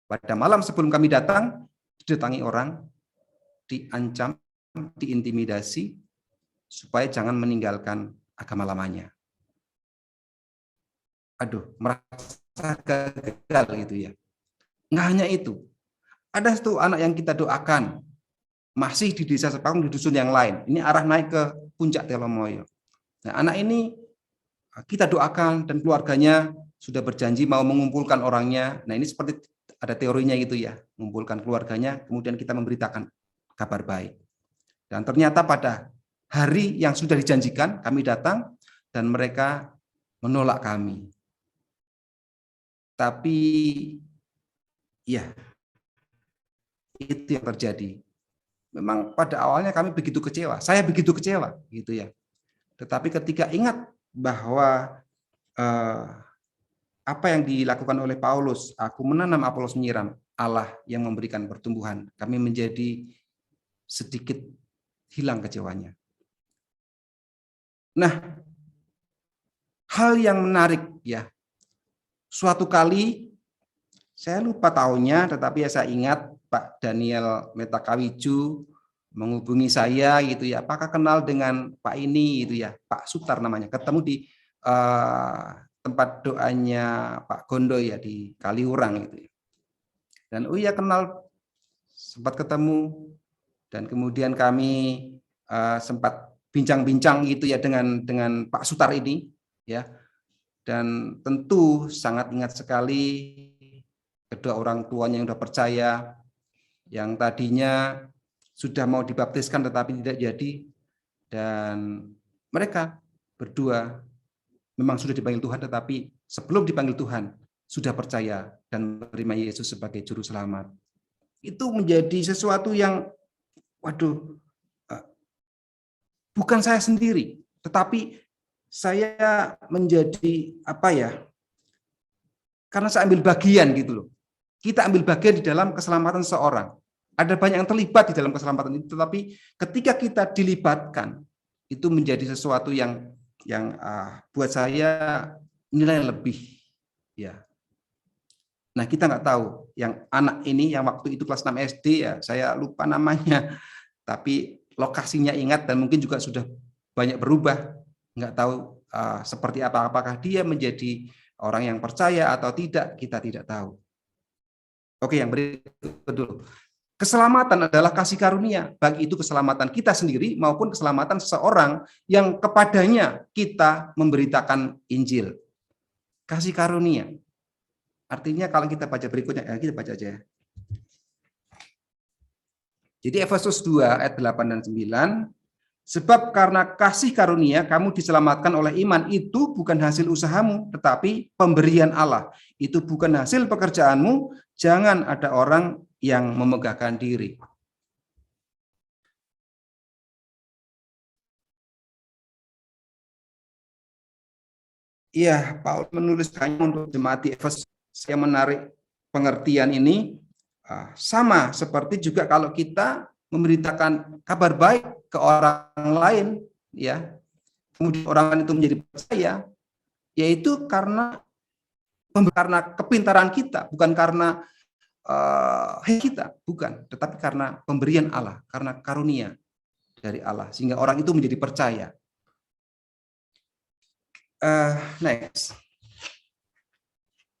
pada malam sebelum kami datang didatangi orang, diancam, diintimidasi supaya jangan meninggalkan agama lamanya. Aduh, merasa gagal gitu ya. Nggak hanya itu, ada satu anak yang kita doakan, masih di Desa Sepakung di dusun yang lain. Ini arah naik ke Puncak Telomoyo. Nah, anak ini kita doakan dan keluarganya sudah berjanji mau mengumpulkan orangnya. Nah, ini seperti ada teorinya gitu ya, mengumpulkan keluarganya, kemudian kita memberitakan kabar baik. Dan ternyata pada hari yang sudah dijanjikan, kami datang dan mereka menolak kami. Tapi ya, itu yang terjadi. Memang pada awalnya kami begitu kecewa, saya begitu kecewa gitu ya. Tetapi ketika ingat bahwa apa yang dilakukan oleh Paulus, aku menanam Apolos menyiram, Allah yang memberikan pertumbuhan, kami menjadi sedikit hilang kecewanya. Nah, hal yang menarik ya, suatu kali saya lupa tahunnya, tetapi ya saya ingat Pak Daniel Metakawiju menghubungi saya gitu ya, apakah kenal dengan Pak ini gitu ya, Pak Sutar namanya, ketemu di tempat doanya Pak Gondo ya di Kaliurang gitu ya. Dan oh iya kenal, sempat ketemu dan kemudian kami sempat bincang-bincang gitu ya dengan Pak Sutar ini ya. Dan tentu sangat ingat sekali kedua orang tuanya yang sudah percaya, yang tadinya sudah mau dibaptiskan tetapi tidak jadi, dan mereka berdua memang sudah dipanggil Tuhan, tetapi sebelum dipanggil Tuhan sudah percaya dan menerima Yesus sebagai juru selamat. Itu menjadi sesuatu yang, waduh, bukan saya sendiri, tetapi saya menjadi apa ya? Karena saya ambil bagian gitu loh. Kita ambil bagian di dalam keselamatan seorang. Ada banyak yang terlibat di dalam keselamatan itu, tetapi ketika kita dilibatkan, itu menjadi sesuatu yang buat saya nilai lebih. Ya. Nah, kita nggak tahu yang anak ini yang waktu itu kelas 6 SD ya, saya lupa namanya, tapi lokasinya ingat dan mungkin juga sudah banyak berubah. Nggak tahu seperti apa, apakah dia menjadi orang yang percaya atau tidak, kita tidak tahu. Oke, yang berikut dulu. Keselamatan adalah kasih karunia, baik itu keselamatan kita sendiri maupun keselamatan seseorang yang kepadanya kita memberitakan Injil. Kasih karunia. Artinya kalau kita baca berikutnya, kita baca aja ya. Jadi Efesus 2 ayat 8 dan 9, sebab karena kasih karunia kamu diselamatkan oleh iman, itu bukan hasil usahamu, tetapi pemberian Allah. Itu bukan hasil pekerjaanmu, jangan ada orang yang memegahkan diri. Iya, Paulus menuliskannya untuk jemaat di Efesus. Saya menarik pengertian ini sama seperti juga kalau kita memberitakan kabar baik ke orang lain, ya, kemudian orang lain itu menjadi percaya, yaitu karena kepintaran kita, bukan karena kita, bukan, tetapi karena pemberian Allah, karena karunia dari Allah, sehingga orang itu menjadi percaya. Next,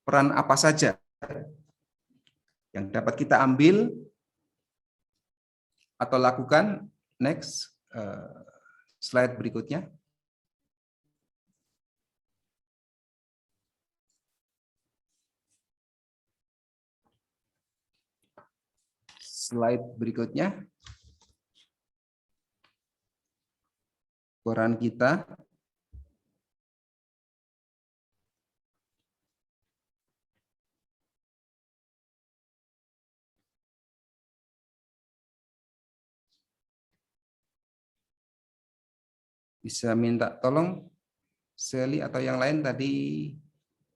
peran apa saja yang dapat kita ambil atau lakukan? Next, slide berikutnya. Slide berikutnya. Peran kita. Bisa minta tolong Sally atau yang lain tadi,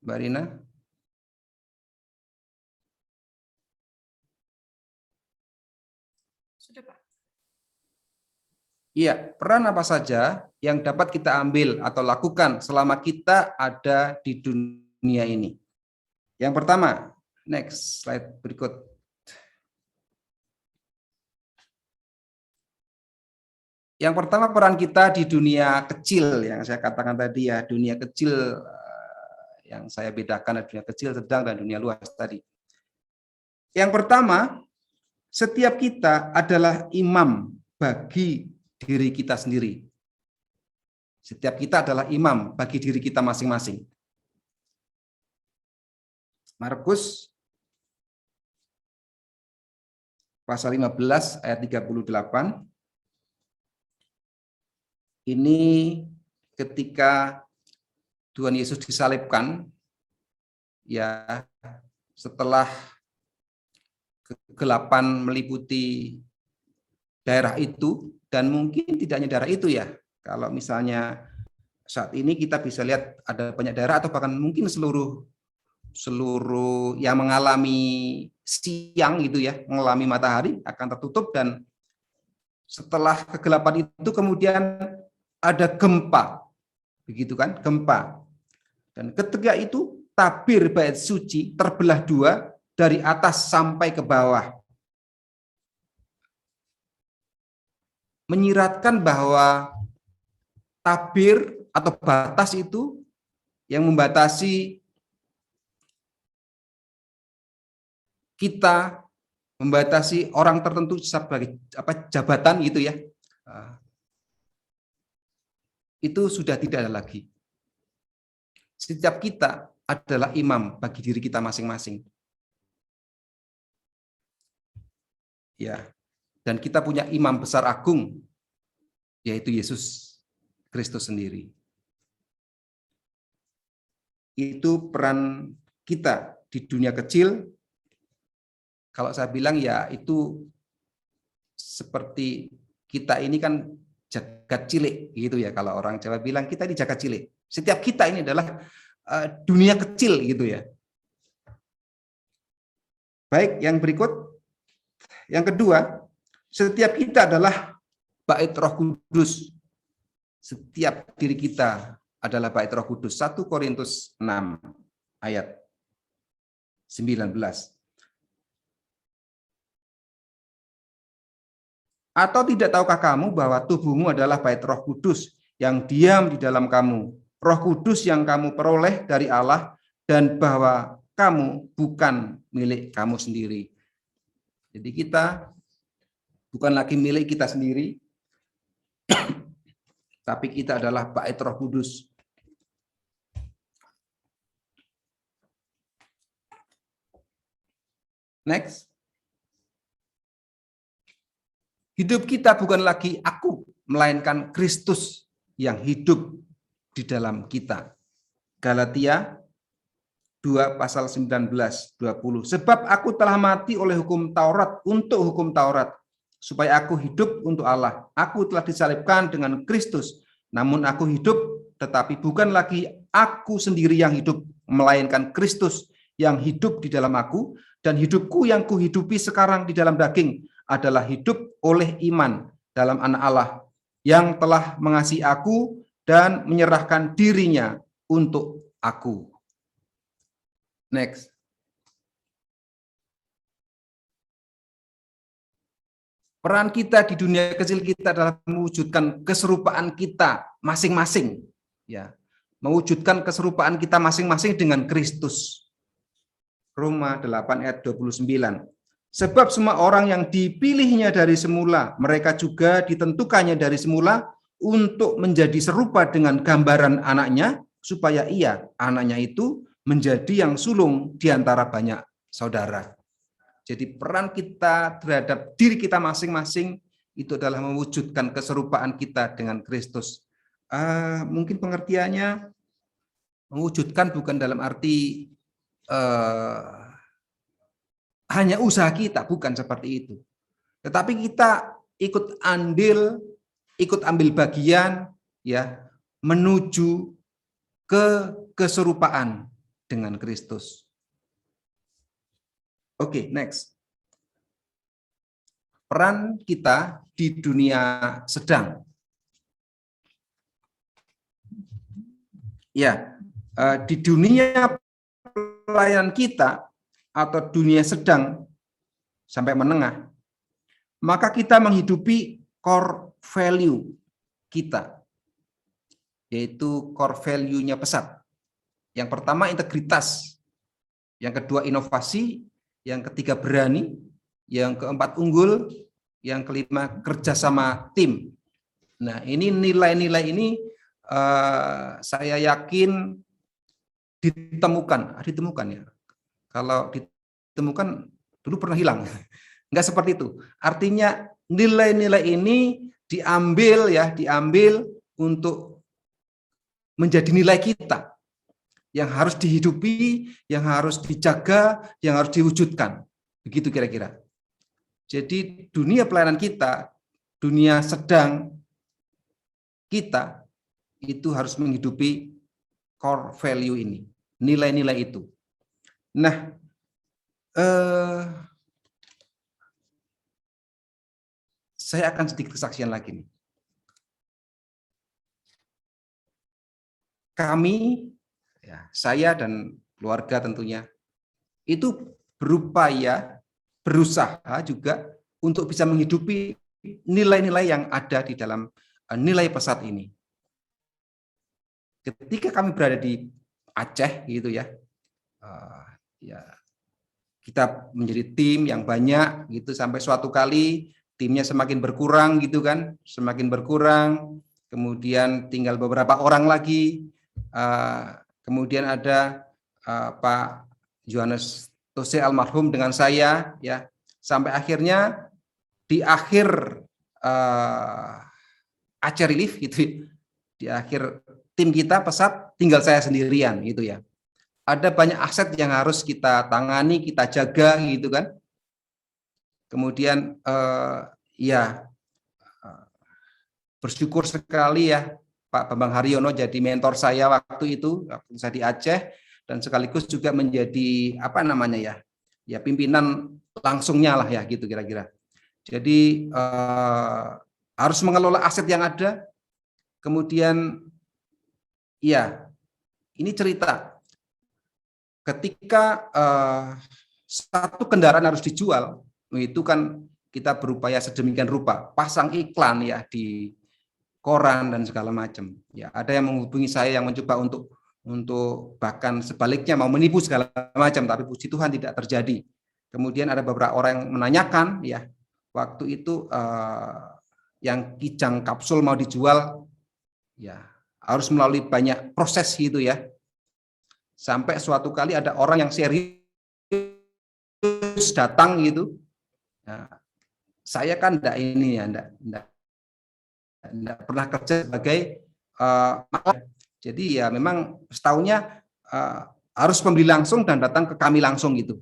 Mbak Rina?
Sudah, Pak.
Iya, peran apa saja yang dapat kita ambil atau lakukan selama kita ada di dunia ini? Yang pertama, next slide berikut. Yang pertama, peran kita di dunia kecil yang saya katakan tadi ya, dunia kecil yang saya bedakan ada dunia kecil, sedang, dan dunia luas tadi. Yang pertama, setiap kita adalah imam bagi diri kita sendiri. Setiap kita adalah imam bagi diri kita masing-masing. Markus pasal 15 ayat 38. Ini ketika Tuhan Yesus disalibkan, ya, setelah kegelapan meliputi daerah itu, dan mungkin tidak hanya daerah itu ya. Kalau misalnya saat ini kita bisa lihat ada banyak daerah atau bahkan mungkin seluruh yang mengalami siang gitu ya, mengalami matahari akan tertutup, dan setelah kegelapan itu kemudian ada gempa. Begitu kan? Gempa. Dan ketika itu tabir bait suci terbelah dua dari atas sampai ke bawah. Menyiratkan bahwa tabir atau batas itu yang membatasi kita, membatasi orang tertentu sebagai jabatan gitu ya, itu sudah tidak ada lagi. Setiap kita adalah imam bagi diri kita masing-masing. Ya. Dan kita punya imam besar agung, yaitu Yesus Kristus sendiri. Itu peran kita di dunia kecil. Kalau saya bilang ya itu seperti kita ini kan jagat cilik gitu ya. Kalau orang Jawa bilang kita ini jagat cilik. Setiap kita ini adalah dunia kecil gitu ya. Baik, yang berikut. Yang kedua, setiap kita adalah bait Roh Kudus. Setiap diri kita adalah bait Roh Kudus. 1 Korintus 6 ayat 19. Atau tidak tahukah kamu bahwa tubuhmu adalah bait Roh Kudus yang diam di dalam kamu, Roh Kudus yang kamu peroleh dari Allah, dan bahwa kamu bukan milik kamu sendiri. Jadi kita bukan lagi milik kita sendiri, tapi kita adalah bait Roh Kudus. Next. Hidup kita bukan lagi aku, melainkan Kristus yang hidup di dalam kita. Galatia 2 pasal 19-20. Sebab aku telah mati oleh hukum Taurat untuk hukum Taurat, supaya aku hidup untuk Allah. Aku telah disalibkan dengan Kristus, namun aku hidup, tetapi bukan lagi aku sendiri yang hidup, melainkan Kristus yang hidup di dalam aku, dan hidupku yang kuhidupi sekarang di dalam daging adalah hidup oleh iman dalam Anak Allah yang telah mengasihi aku dan menyerahkan dirinya untuk aku. Next. Peran kita di dunia kecil kita adalah mewujudkan keserupaan kita masing-masing, ya. Mewujudkan keserupaan kita masing-masing dengan Kristus. Roma 8 ayat 29. Sebab semua orang yang dipilihnya dari semula, mereka juga ditentukannya dari semula untuk menjadi serupa dengan gambaran anaknya, supaya ia, anaknya itu, menjadi yang sulung di antara banyak saudara. Jadi peran kita terhadap diri kita masing-masing itu adalah mewujudkan keserupaan kita dengan Kristus. Mungkin pengertiannya mewujudkan bukan dalam arti hanya usaha kita, bukan seperti itu. Tetapi kita ikut ambil bagian ya menuju keserupaan dengan Kristus. Oke, next. Peran kita di dunia sedang. Ya, di dunia pelayanan kita atau dunia sedang sampai menengah, maka kita menghidupi core value kita, yaitu core value-nya Pesat. Yang pertama integritas, yang kedua inovasi, yang ketiga berani, yang keempat unggul, yang kelima kerjasama tim. Nah, ini nilai-nilai ini saya yakin ditemukan ya. Kalau ditemukan dulu pernah hilang, enggak seperti itu. Artinya nilai-nilai ini diambil untuk menjadi nilai kita yang harus dihidupi, yang harus dijaga, yang harus diwujudkan. Begitu kira-kira. Jadi dunia pelayanan kita, dunia sedang kita itu harus menghidupi core value ini, nilai-nilai itu. Nah, saya akan sedikit kesaksian lagi nih. Kami, ya, saya dan keluarga tentunya, itu berupaya, berusaha juga untuk bisa menghidupi nilai-nilai yang ada di dalam nilai Pesat ini. Ketika kami berada di Aceh gitu ya, kita menjadi tim yang banyak gitu sampai suatu kali timnya semakin berkurang gitu kan, semakin berkurang, kemudian tinggal beberapa orang lagi, kemudian ada Pak Johannes Tose almarhum dengan saya ya, sampai akhirnya di akhir Aceh Relief gitu, di akhir tim kita Pesat tinggal saya sendirian gitu ya. Ada banyak aset yang harus kita tangani, kita jaga gitu kan. Kemudian bersyukur sekali ya Pak Bambang Haryono jadi mentor saya waktu itu saya di Aceh, dan sekaligus juga menjadi pimpinan langsungnya lah ya gitu kira-kira. Jadi harus mengelola aset yang ada. Kemudian ya, ini cerita ketika satu kendaraan harus dijual, itu kan kita berupaya sedemikian rupa, pasang iklan ya di koran dan segala macam. Ya, ada yang menghubungi saya yang mencoba untuk bahkan sebaliknya mau menipu segala macam, tapi puji Tuhan tidak terjadi. Kemudian ada beberapa orang yang menanyakan ya, waktu itu yang kijang kapsul mau dijual ya harus melalui banyak proses gitu ya. Sampai suatu kali ada orang yang serius datang gitu. Nah, saya kan enggak pernah kerja sebagai jadi ya memang setahunnya harus membeli langsung dan datang ke kami langsung gitu.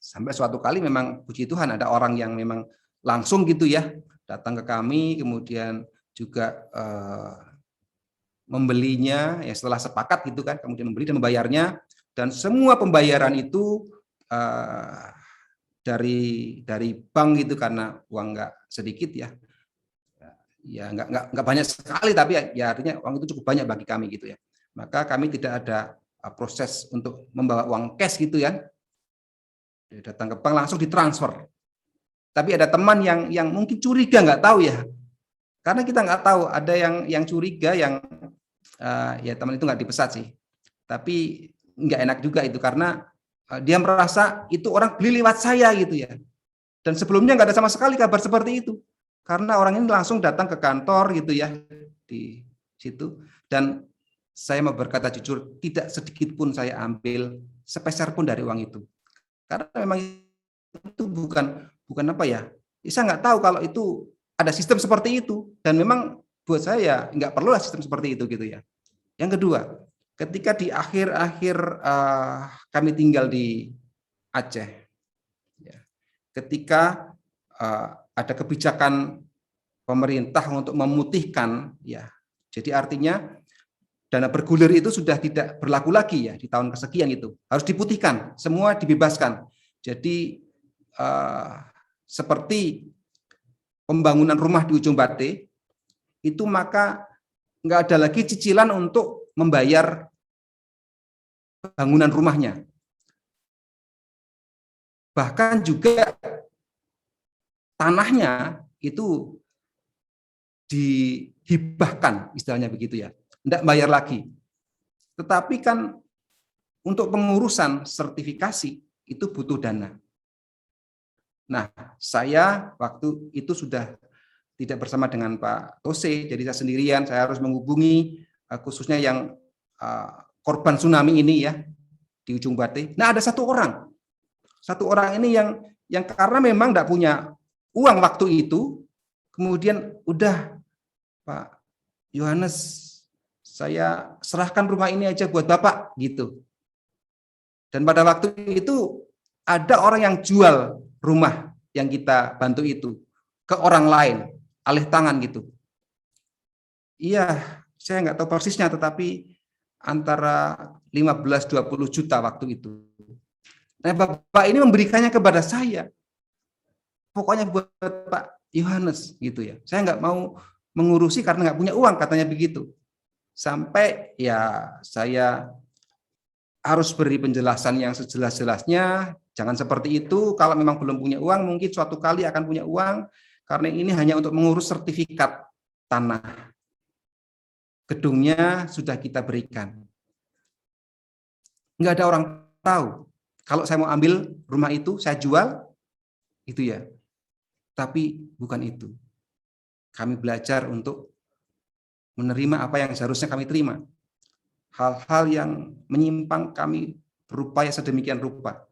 Sampai suatu kali memang puji Tuhan ada orang yang memang langsung gitu ya, datang ke kami, kemudian juga membelinya ya setelah sepakat gitu kan, kemudian membeli dan membayarnya, dan semua pembayaran itu dari bank gitu, karena uang nggak sedikit ya nggak banyak sekali, tapi ya artinya uang itu cukup banyak bagi kami gitu ya. Maka kami tidak ada proses untuk membawa uang cash gitu ya, datang ke bank langsung ditransfer. Tapi ada teman yang mungkin curiga, nggak tahu ya, karena kita nggak tahu, ada yang curiga, yang ya teman itu nggak di Pesat sih, tapi nggak enak juga itu karena dia merasa itu orang beli lewat saya gitu ya, dan sebelumnya nggak ada sama sekali kabar seperti itu, karena orang ini langsung datang ke kantor gitu ya di situ. Dan saya mau berkata jujur, tidak sedikit pun saya ambil sepeser pun dari uang itu, karena memang itu bukan apa ya, saya nggak tahu kalau itu ada sistem seperti itu, dan memang buat saya nggak perlulah sistem seperti itu gitu ya. Yang kedua, ketika di akhir-akhir kami tinggal di Aceh, ya, ketika ada kebijakan pemerintah untuk memutihkan, ya, jadi artinya dana bergulir itu sudah tidak berlaku lagi ya di tahun kesekian itu. Harus diputihkan, semua dibebaskan. Jadi seperti pembangunan rumah di ujung Bate, itu maka nggak ada lagi cicilan untuk membayar bangunan rumahnya. Bahkan juga tanahnya itu dihibahkan, istilahnya begitu ya. Tidak bayar lagi. Tetapi kan untuk pengurusan sertifikasi itu butuh dana. Nah, saya waktu itu sudah tidak bersama dengan Pak Tose, jadi saya sendirian, saya harus menghubungi khususnya yang korban tsunami ini ya, di ujung Bate. Nah, ada satu orang ini yang karena memang tidak punya uang waktu itu, kemudian udah Pak Yohanes, saya serahkan rumah ini aja buat Bapak, gitu. Dan pada waktu itu ada orang yang jual rumah yang kita bantu itu ke orang lain, alih tangan gitu. Iya, saya nggak tahu persisnya, tetapi antara 15-20 juta waktu itu. Nah, Bapak ini memberikannya kepada saya. Pokoknya buat Pak Yohanes gitu ya. Saya nggak mau mengurusi karena nggak punya uang, katanya begitu. Sampai ya saya harus beri penjelasan yang sejelas-jelasnya. Jangan seperti itu, kalau memang belum punya uang, mungkin suatu kali akan punya uang, karena ini hanya untuk mengurus sertifikat tanah. Gedungnya sudah kita berikan. Nggak ada orang tahu. Kalau saya mau ambil rumah itu, saya jual, itu ya. Tapi bukan itu. Kami belajar untuk menerima apa yang seharusnya kami terima. Hal-hal yang menyimpang kami berupaya sedemikian rupa.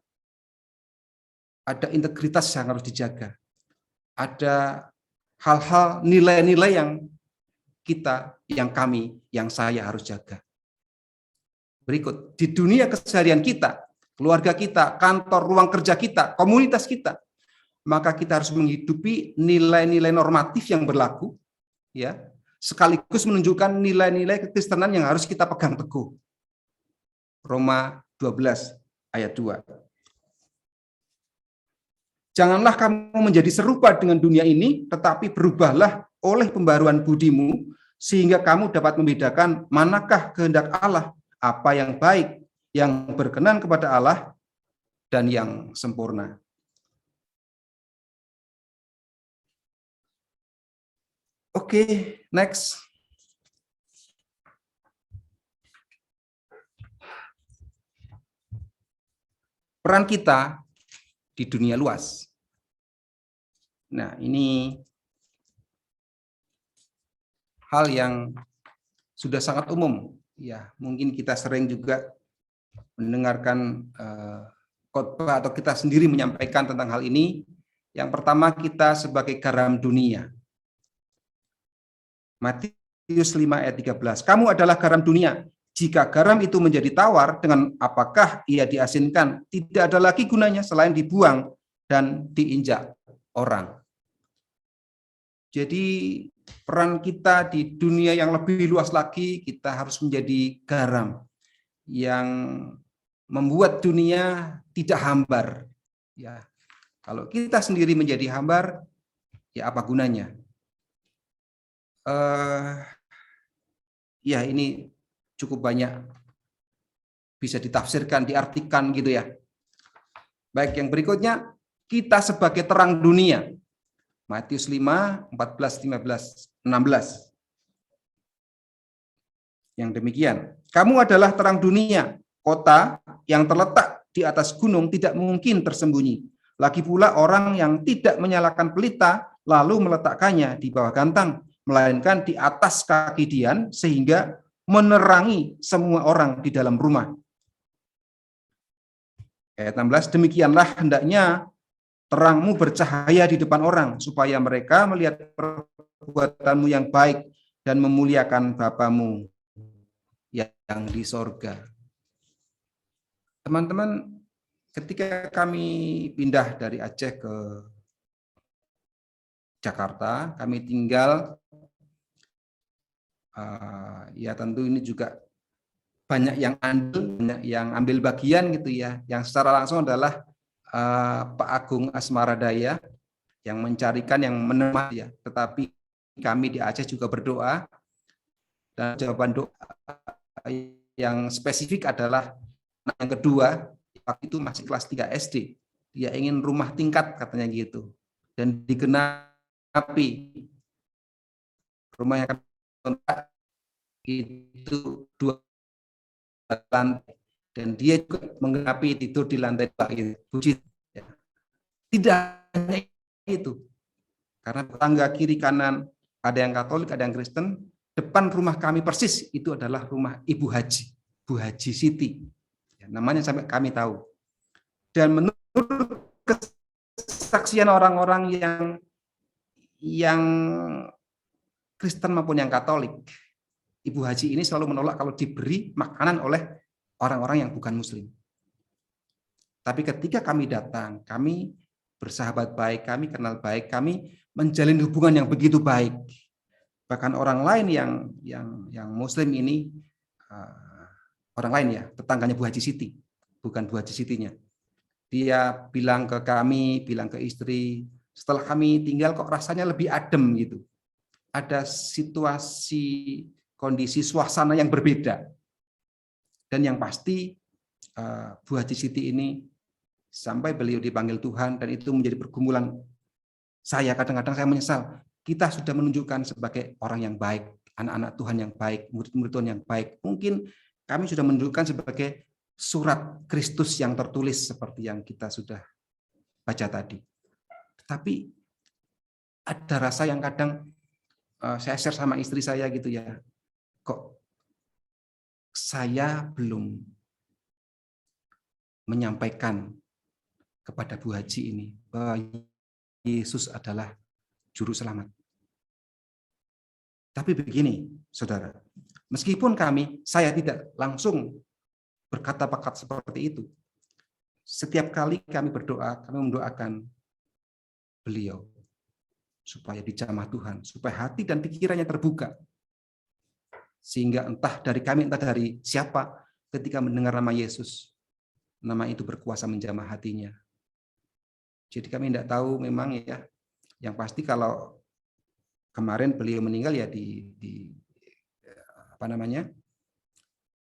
Ada integritas yang harus dijaga. Ada hal-hal nilai-nilai yang saya harus jaga. Berikut, di dunia keseharian kita, keluarga kita, kantor, ruang kerja kita, komunitas kita, maka kita harus menghidupi nilai-nilai normatif yang berlaku, ya, sekaligus menunjukkan nilai-nilai kekristenan yang harus kita pegang teguh. Roma 12 ayat 2. Janganlah kamu menjadi serupa dengan dunia ini, tetapi berubahlah oleh pembaruan budimu, sehingga kamu dapat membedakan manakah kehendak Allah, apa yang baik, yang berkenan kepada Allah, dan yang sempurna. Oke, next. Peran kita di dunia luas. Nah, ini hal yang sudah sangat umum. Ya, mungkin kita sering juga mendengarkan khotbah atau kita sendiri menyampaikan tentang hal ini. Yang pertama, kita sebagai garam dunia. Matius 5 ayat 13. Kamu adalah garam dunia. Jika garam itu menjadi tawar, dengan apakah ia diasinkan? Tidak ada lagi gunanya selain dibuang dan diinjak orang. Jadi peran kita di dunia yang lebih luas lagi, kita harus menjadi garam yang membuat dunia tidak hambar. Ya, kalau kita sendiri menjadi hambar, ya apa gunanya? Ya ini cukup banyak bisa ditafsirkan, diartikan gitu ya. Baik, yang berikutnya, kita sebagai terang dunia. Matius 5, 14, 15, 16. Yang demikian. Kamu adalah terang dunia, kota yang terletak di atas gunung tidak mungkin tersembunyi. Lagi pula orang yang tidak menyalakan pelita lalu meletakkannya di bawah gantang, melainkan di atas kaki dian sehingga menerangi semua orang di dalam rumah. Ayat 16, demikianlah hendaknya terangmu bercahaya di depan orang, supaya mereka melihat perbuatanmu yang baik dan memuliakan Bapamu yang di sorga. Teman-teman, ketika kami pindah dari Aceh ke Jakarta, kami tinggal, ya tentu ini juga banyak yang ambil bagian gitu ya. Yang secara langsung adalah Pak Agung Asmaradaya yang mencarikan, yang menemani ya. Tetapi kami di Aceh juga berdoa, dan jawaban doa yang spesifik adalah yang kedua, waktu itu masih kelas 3 SD. Dia ingin rumah tingkat katanya gitu. Dan digenapi rumah yang kontrak itu 2 lantai, dan dia juga menggenapi tidur di lantai 2 gitu. Puji ya. Tidak hanya itu, karena tetangga kiri kanan ada yang Katolik, ada yang Kristen. Depan rumah kami persis itu adalah rumah Ibu Haji, Bu Haji Siti, ya, namanya sampai kami tahu. Dan menurut kesaksian orang-orang yang Kristen maupun yang Katolik, Ibu Haji ini selalu menolak kalau diberi makanan oleh orang-orang yang bukan Muslim. Tapi ketika kami datang, kami bersahabat baik, kami kenal baik, kami menjalin hubungan yang begitu baik. Bahkan orang lain yang Muslim ini, orang lain ya, tetangganya Bu Haji Siti, bukan Bu Haji Sitinya. Dia bilang ke kami, bilang ke istri, setelah kami tinggal kok rasanya lebih adem gitu. Ada situasi, kondisi, suasana yang berbeda. Dan yang pasti Bu Haji Siti ini sampai beliau dipanggil Tuhan, dan itu menjadi pergumulan saya. Kadang-kadang saya menyesal, kita sudah menunjukkan sebagai orang yang baik, anak-anak Tuhan yang baik, murid-murid Tuhan yang baik. Mungkin kami sudah menunjukkan sebagai surat Kristus yang tertulis seperti yang kita sudah baca tadi. Tapi ada rasa yang kadang saya share sama istri saya gitu ya, kok saya belum menyampaikan kepada Bu Haji ini bahwa Yesus adalah juru selamat. Tapi begini, saudara, meskipun saya tidak langsung berkata-kata seperti itu, setiap kali kami berdoa, kami mendoakan beliau supaya dijamah Tuhan, supaya hati dan pikirannya terbuka, sehingga entah dari kami, entah dari siapa, ketika mendengar nama Yesus, nama itu berkuasa menjamah hatinya. Jadi kami tidak tahu memang ya, yang pasti kalau kemarin beliau meninggal ya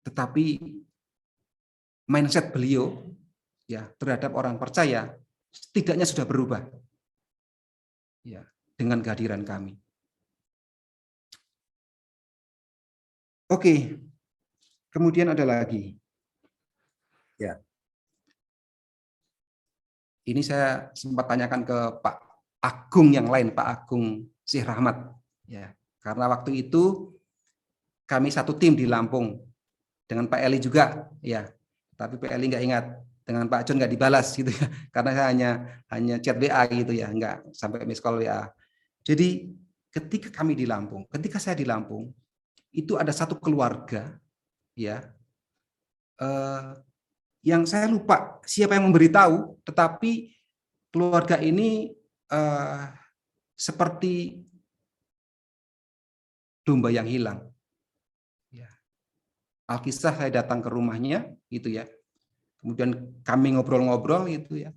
tetapi mindset beliau ya terhadap orang percaya setidaknya sudah berubah ya dengan kehadiran kami. Oke. Kemudian ada lagi. Ya. Ini saya sempat tanyakan ke Pak Agung yang lain, Pak Agung Syekh Rahmat, ya, karena waktu itu kami satu tim di Lampung dengan Pak Eli juga, ya, tapi Pak Eli nggak ingat, dengan Pak John nggak dibalas gitu ya, karena saya hanya chat WA gitu ya, nggak sampai miss call WA. Jadi ketika saya di Lampung, itu ada satu keluarga, ya, yang saya lupa siapa yang memberitahu, tetapi keluarga ini seperti domba yang hilang. Ya. Alkisah saya datang ke rumahnya, gitu ya. Kemudian kami ngobrol-ngobrol, gitu ya.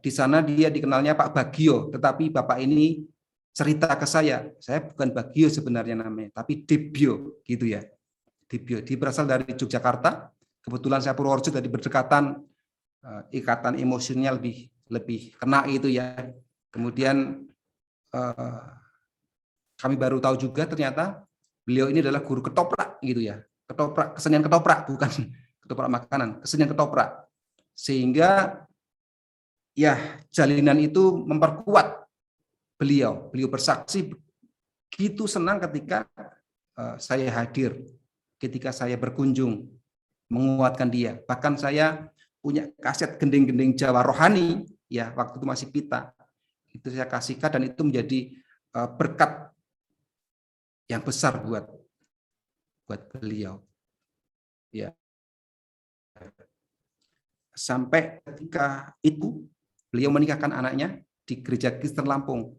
Di sana dia dikenalnya Pak Bagio, tetapi bapak ini cerita ke saya bukan Bagio sebenarnya namanya, tapi Debio, gitu ya. Debio, dia berasal dari Yogyakarta. Kebetulan saya Purworejo tadi berdekatan, ikatan emosinya lebih kena itu ya. Kemudian kami baru tahu juga ternyata beliau ini adalah guru ketoprak gitu ya. Ketoprak, kesenian ketoprak, bukan ketoprak makanan, kesenian ketoprak. Sehingga ya jalinan itu memperkuat beliau. Beliau bersaksi begitu senang ketika saya hadir, ketika saya berkunjung, menguatkan dia. Bahkan saya punya kaset gending-gending Jawa rohani, ya waktu itu masih pita. Itu saya kasihkan dan itu menjadi berkat yang besar buat beliau. Ya. Sampai ketika itu beliau menikahkan anaknya di Gereja Kristen Lampung.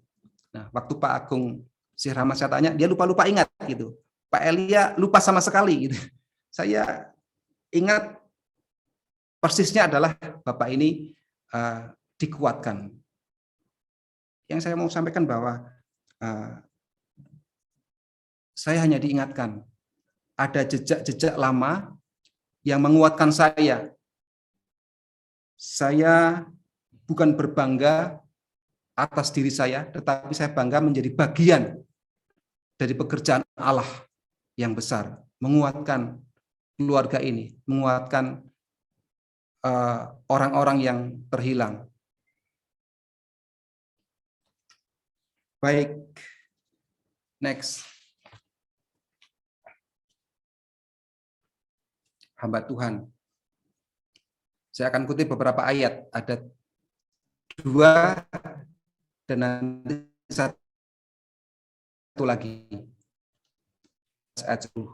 Nah, waktu Pak Agung Syekh Rahmat saya tanya, dia lupa ingat gitu. Pak Elia lupa sama sekali gitu. Saya ingat persisnya adalah Bapak ini dikuatkan. Yang saya mau sampaikan bahwa saya hanya diingatkan ada jejak-jejak lama yang menguatkan saya. Saya bukan berbangga atas diri saya, tetapi saya bangga menjadi bagian dari pekerjaan Allah yang besar, menguatkan keluarga ini, menguatkan orang-orang yang terhilang. Baik, next. Hamba Tuhan. Saya akan kutip beberapa ayat, ada 2 dan nanti 1 lagi. Ayat 10.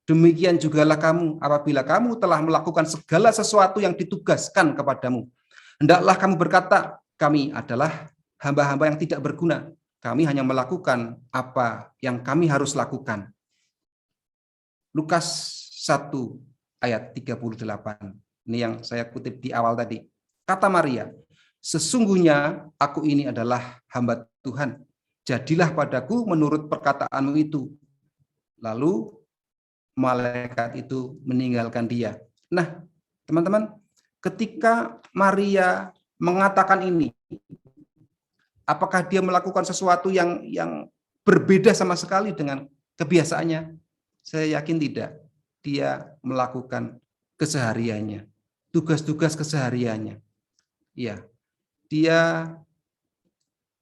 Demikian jugalah kamu, apabila kamu telah melakukan segala sesuatu yang ditugaskan kepadamu. Hendaklah kamu berkata, kami adalah hamba-hamba yang tidak berguna. Kami hanya melakukan apa yang kami harus lakukan. Lukas 1 ayat 38. Ini yang saya kutip di awal tadi. Kata Maria, sesungguhnya aku ini adalah hamba Tuhan. Jadilah padaku menurut perkataanmu itu. Lalu malaikat itu meninggalkan dia. Nah, teman-teman, ketika Maria mengatakan ini, apakah dia melakukan sesuatu yang berbeda sama sekali dengan kebiasaannya? Saya yakin tidak. Dia melakukan kesehariannya, tugas-tugas kesehariannya. Ya, dia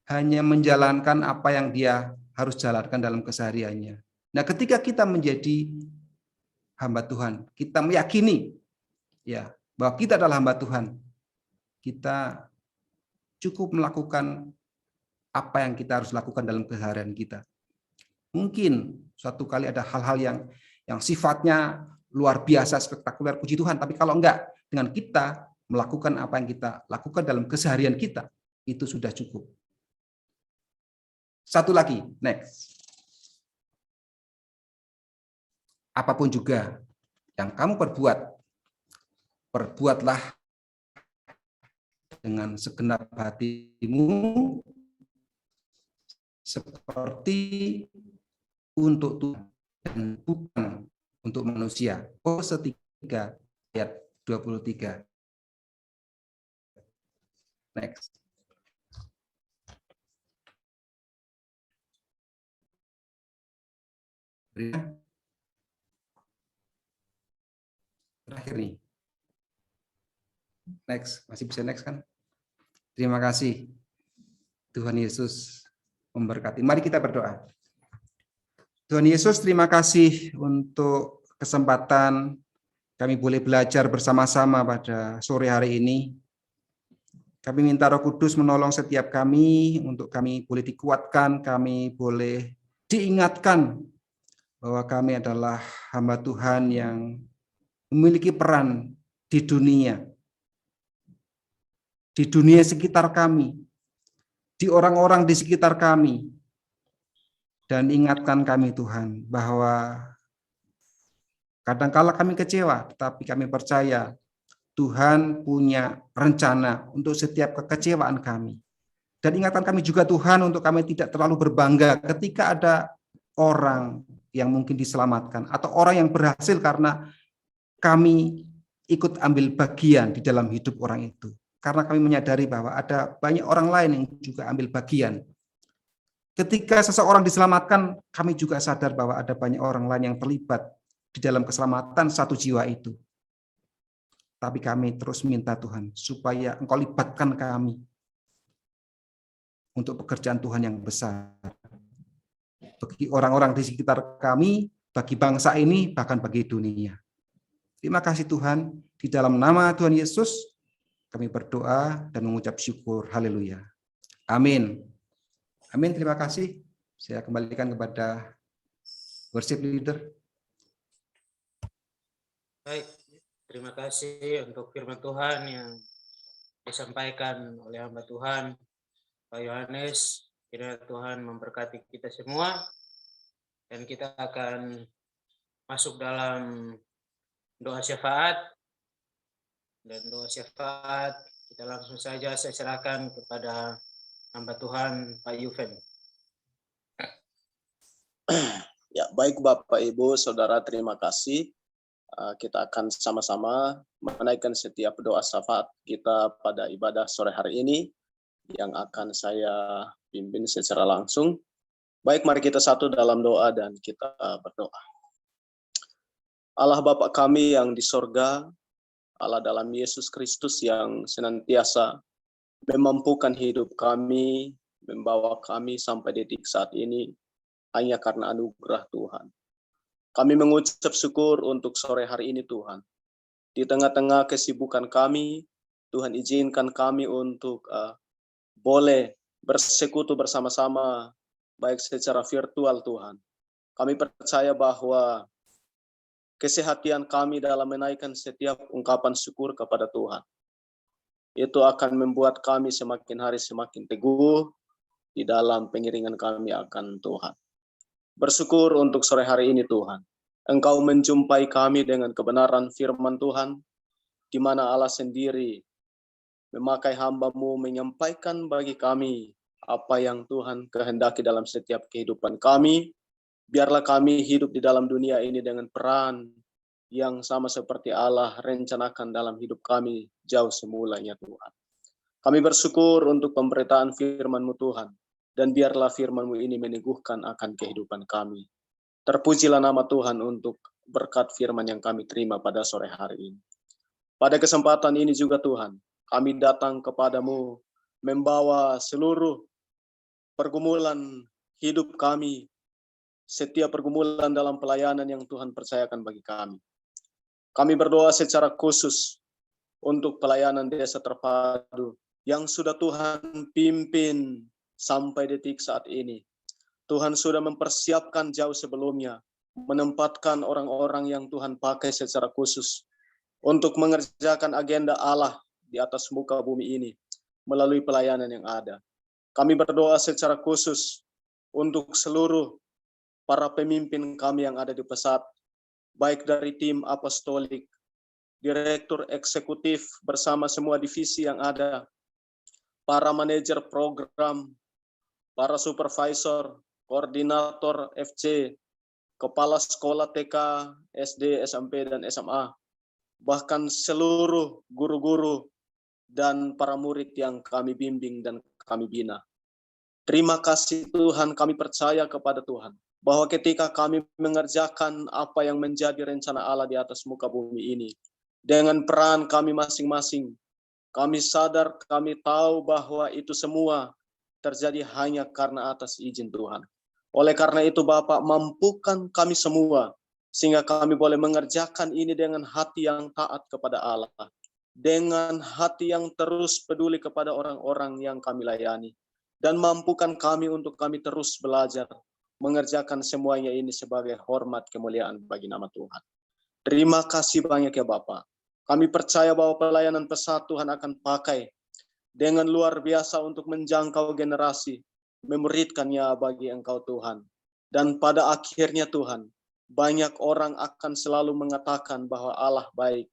hanya menjalankan apa yang dia harus jalankan dalam kesehariannya. Nah, ketika kita menjadi hamba Tuhan, kita meyakini ya bahwa kita adalah hamba Tuhan. Kita cukup melakukan apa yang kita harus lakukan dalam keseharian kita. Mungkin suatu kali ada hal-hal yang sifatnya luar biasa, spektakuler, puji Tuhan, tapi kalau enggak, dengan kita melakukan apa yang kita lakukan dalam keseharian kita, itu sudah cukup. Satu lagi, next. Apapun juga yang kamu perbuatlah dengan segenap hatimu seperti untuk Tuhan dan bukan untuk manusia. Kolose 3 ayat 23. Next. Terakhir nih. Next, masih bisa next kan? Terima kasih. Tuhan Yesus memberkati. Mari kita berdoa. Tuhan Yesus, terima kasih untuk kesempatan kami boleh belajar bersama-sama pada sore hari ini. Kami minta Roh Kudus menolong setiap kami untuk kami boleh dikuatkan, kami boleh diingatkan bahwa kami adalah hamba Tuhan yang memiliki peran di dunia sekitar kami, di orang-orang di sekitar kami, dan ingatkan kami Tuhan bahwa kadang-kala kami kecewa, tetapi kami percaya Tuhan punya rencana untuk setiap kekecewaan kami. Dan ingatkan kami juga Tuhan untuk kami tidak terlalu berbangga ketika ada orang yang mungkin diselamatkan atau orang yang berhasil karena kami ikut ambil bagian di dalam hidup orang itu. Karena kami menyadari bahwa ada banyak orang lain yang juga ambil bagian. Ketika seseorang diselamatkan, kami juga sadar bahwa ada banyak orang lain yang terlibat di dalam keselamatan satu jiwa itu. Tapi kami terus minta Tuhan supaya Engkau libatkan kami untuk pekerjaan Tuhan yang besar. Bagi orang-orang di sekitar kami, bagi bangsa ini, bahkan bagi dunia. Terima kasih Tuhan, di dalam nama Tuhan Yesus, kami berdoa dan mengucap syukur. Haleluya. Amin. Amin, terima kasih. Saya kembalikan kepada worship leader.
Baik, terima kasih untuk firman Tuhan yang disampaikan oleh hamba Tuhan, Pak Yohanes. Kiranya Tuhan memberkati kita semua, dan kita akan masuk dalam doa syafaat. Dan doa syafaat kita langsung saja saya serahkan kepada hamba Tuhan Pak Yuven.
Ya, baik Bapak Ibu, Saudara, terima kasih. Kita akan sama-sama menaikkan setiap doa syafaat kita pada ibadah sore hari ini yang akan saya pimpin secara langsung. Baik, mari kita satu dalam doa dan kita berdoa. Allah Bapa kami yang di sorga, Allah dalam Yesus Kristus yang senantiasa memampukan hidup kami, membawa kami sampai detik saat ini, hanya karena anugerah Tuhan. Kami mengucap syukur untuk sore hari ini Tuhan. Di tengah-tengah kesibukan kami, Tuhan izinkan kami untuk boleh bersekutu bersama-sama, baik secara virtual Tuhan. Kami percaya bahwa kesehatan kami dalam menaikkan setiap ungkapan syukur kepada Tuhan, itu akan membuat kami semakin hari semakin teguh di dalam pengiringan kami akan Tuhan. Bersyukur untuk sore hari ini Tuhan. Engkau menjumpai kami dengan kebenaran firman Tuhan, di mana Allah sendiri memakai hamba-Mu menyampaikan bagi kami apa yang Tuhan kehendaki dalam setiap kehidupan kami. Biarlah kami hidup di dalam dunia ini dengan peran yang sama seperti Allah rencanakan dalam hidup kami jauh semulanya Tuhan. Kami bersyukur untuk pemberitaan firman-Mu Tuhan, dan biarlah firman-Mu ini meneguhkan akan kehidupan kami. Terpujilah nama Tuhan untuk berkat firman yang kami terima pada sore hari ini. Pada kesempatan ini juga Tuhan, kami datang kepada-Mu membawa seluruh pergumulan hidup kami, setiap pergumulan dalam pelayanan yang Tuhan percayakan bagi kami. Kami berdoa secara khusus untuk pelayanan desa terpadu yang sudah Tuhan pimpin sampai detik saat ini. Tuhan sudah mempersiapkan jauh sebelumnya, menempatkan orang-orang yang Tuhan pakai secara khusus untuk mengerjakan agenda Allah di atas muka bumi ini melalui pelayanan yang ada. Kami berdoa secara khusus untuk seluruh para pemimpin kami yang ada di Pesat, baik dari tim apostolik, direktur eksekutif bersama semua divisi yang ada, para manajer program, para supervisor, koordinator FC, kepala sekolah TK, SD, SMP, dan SMA, bahkan seluruh guru-guru dan para murid yang kami bimbing dan kami bina. Terima kasih Tuhan, kami percaya kepada Tuhan, bahwa ketika kami mengerjakan apa yang menjadi rencana Allah di atas muka bumi ini, dengan peran kami masing-masing, kami sadar, kami tahu bahwa itu semua terjadi hanya karena atas izin Tuhan. Oleh karena itu Bapak, mampukan kami semua, sehingga kami boleh mengerjakan ini dengan hati yang taat kepada Allah, dengan hati yang terus peduli kepada orang-orang yang kami layani, dan mampukan kami untuk kami terus belajar, mengerjakan semuanya ini sebagai hormat kemuliaan bagi nama Tuhan. Terima kasih banyak ya Bapak. Kami percaya bahwa pelayanan Pesat Tuhan akan pakai dengan luar biasa untuk menjangkau generasi, memuridkannya bagi Engkau Tuhan. Dan pada akhirnya Tuhan, banyak orang akan selalu mengatakan bahwa Allah baik,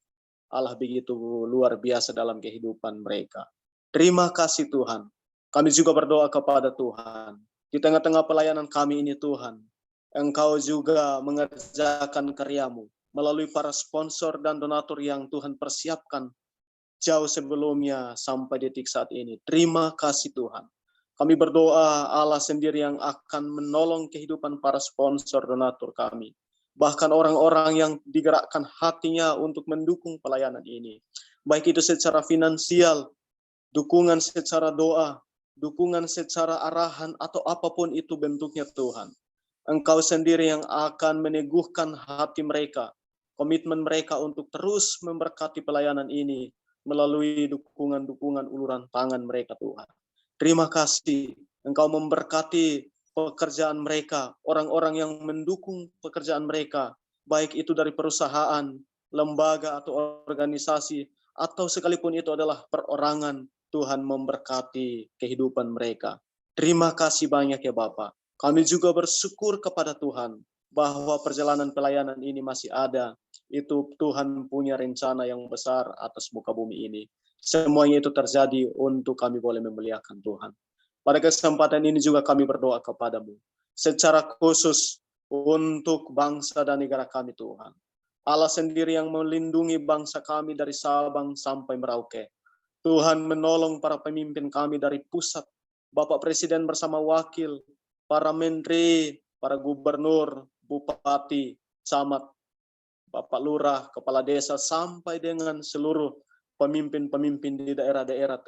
Allah begitu luar biasa dalam kehidupan mereka. Terima kasih Tuhan. Kami juga berdoa kepada Tuhan. Di tengah-tengah pelayanan kami ini Tuhan, Engkau juga mengerjakan karya-Mu melalui para sponsor dan donatur yang Tuhan persiapkan jauh sebelumnya sampai detik saat ini. Terima kasih Tuhan. Kami berdoa Allah sendiri yang akan menolong kehidupan para sponsor donatur kami. Bahkan orang-orang yang digerakkan hatinya untuk mendukung pelayanan ini. Baik itu secara finansial, dukungan secara doa, dukungan secara arahan, atau apapun itu bentuknya Tuhan. Engkau sendiri yang akan meneguhkan hati mereka, komitmen mereka untuk terus memberkati pelayanan ini melalui dukungan-dukungan uluran tangan mereka Tuhan. Terima kasih Engkau memberkati pekerjaan mereka, orang-orang yang mendukung pekerjaan mereka, baik itu dari perusahaan, lembaga atau organisasi, atau sekalipun itu adalah perorangan. Tuhan memberkati kehidupan mereka. Terima kasih banyak ya Bapak. Kami juga bersyukur kepada Tuhan bahwa perjalanan pelayanan ini masih ada itu Tuhan punya rencana yang besar atas muka bumi ini. Semuanya itu terjadi untuk kami boleh memuliakan Tuhan. Pada kesempatan ini juga kami berdoa kepadamu, secara khusus untuk bangsa dan negara kami Tuhan. Allah sendiri yang melindungi bangsa kami dari Sabang sampai Merauke. Tuhan menolong para pemimpin kami dari pusat, Bapak Presiden bersama wakil, para menteri, para gubernur, bupati, camat, Bapak Lurah, Kepala Desa, sampai dengan seluruh pemimpin-pemimpin di daerah-daerah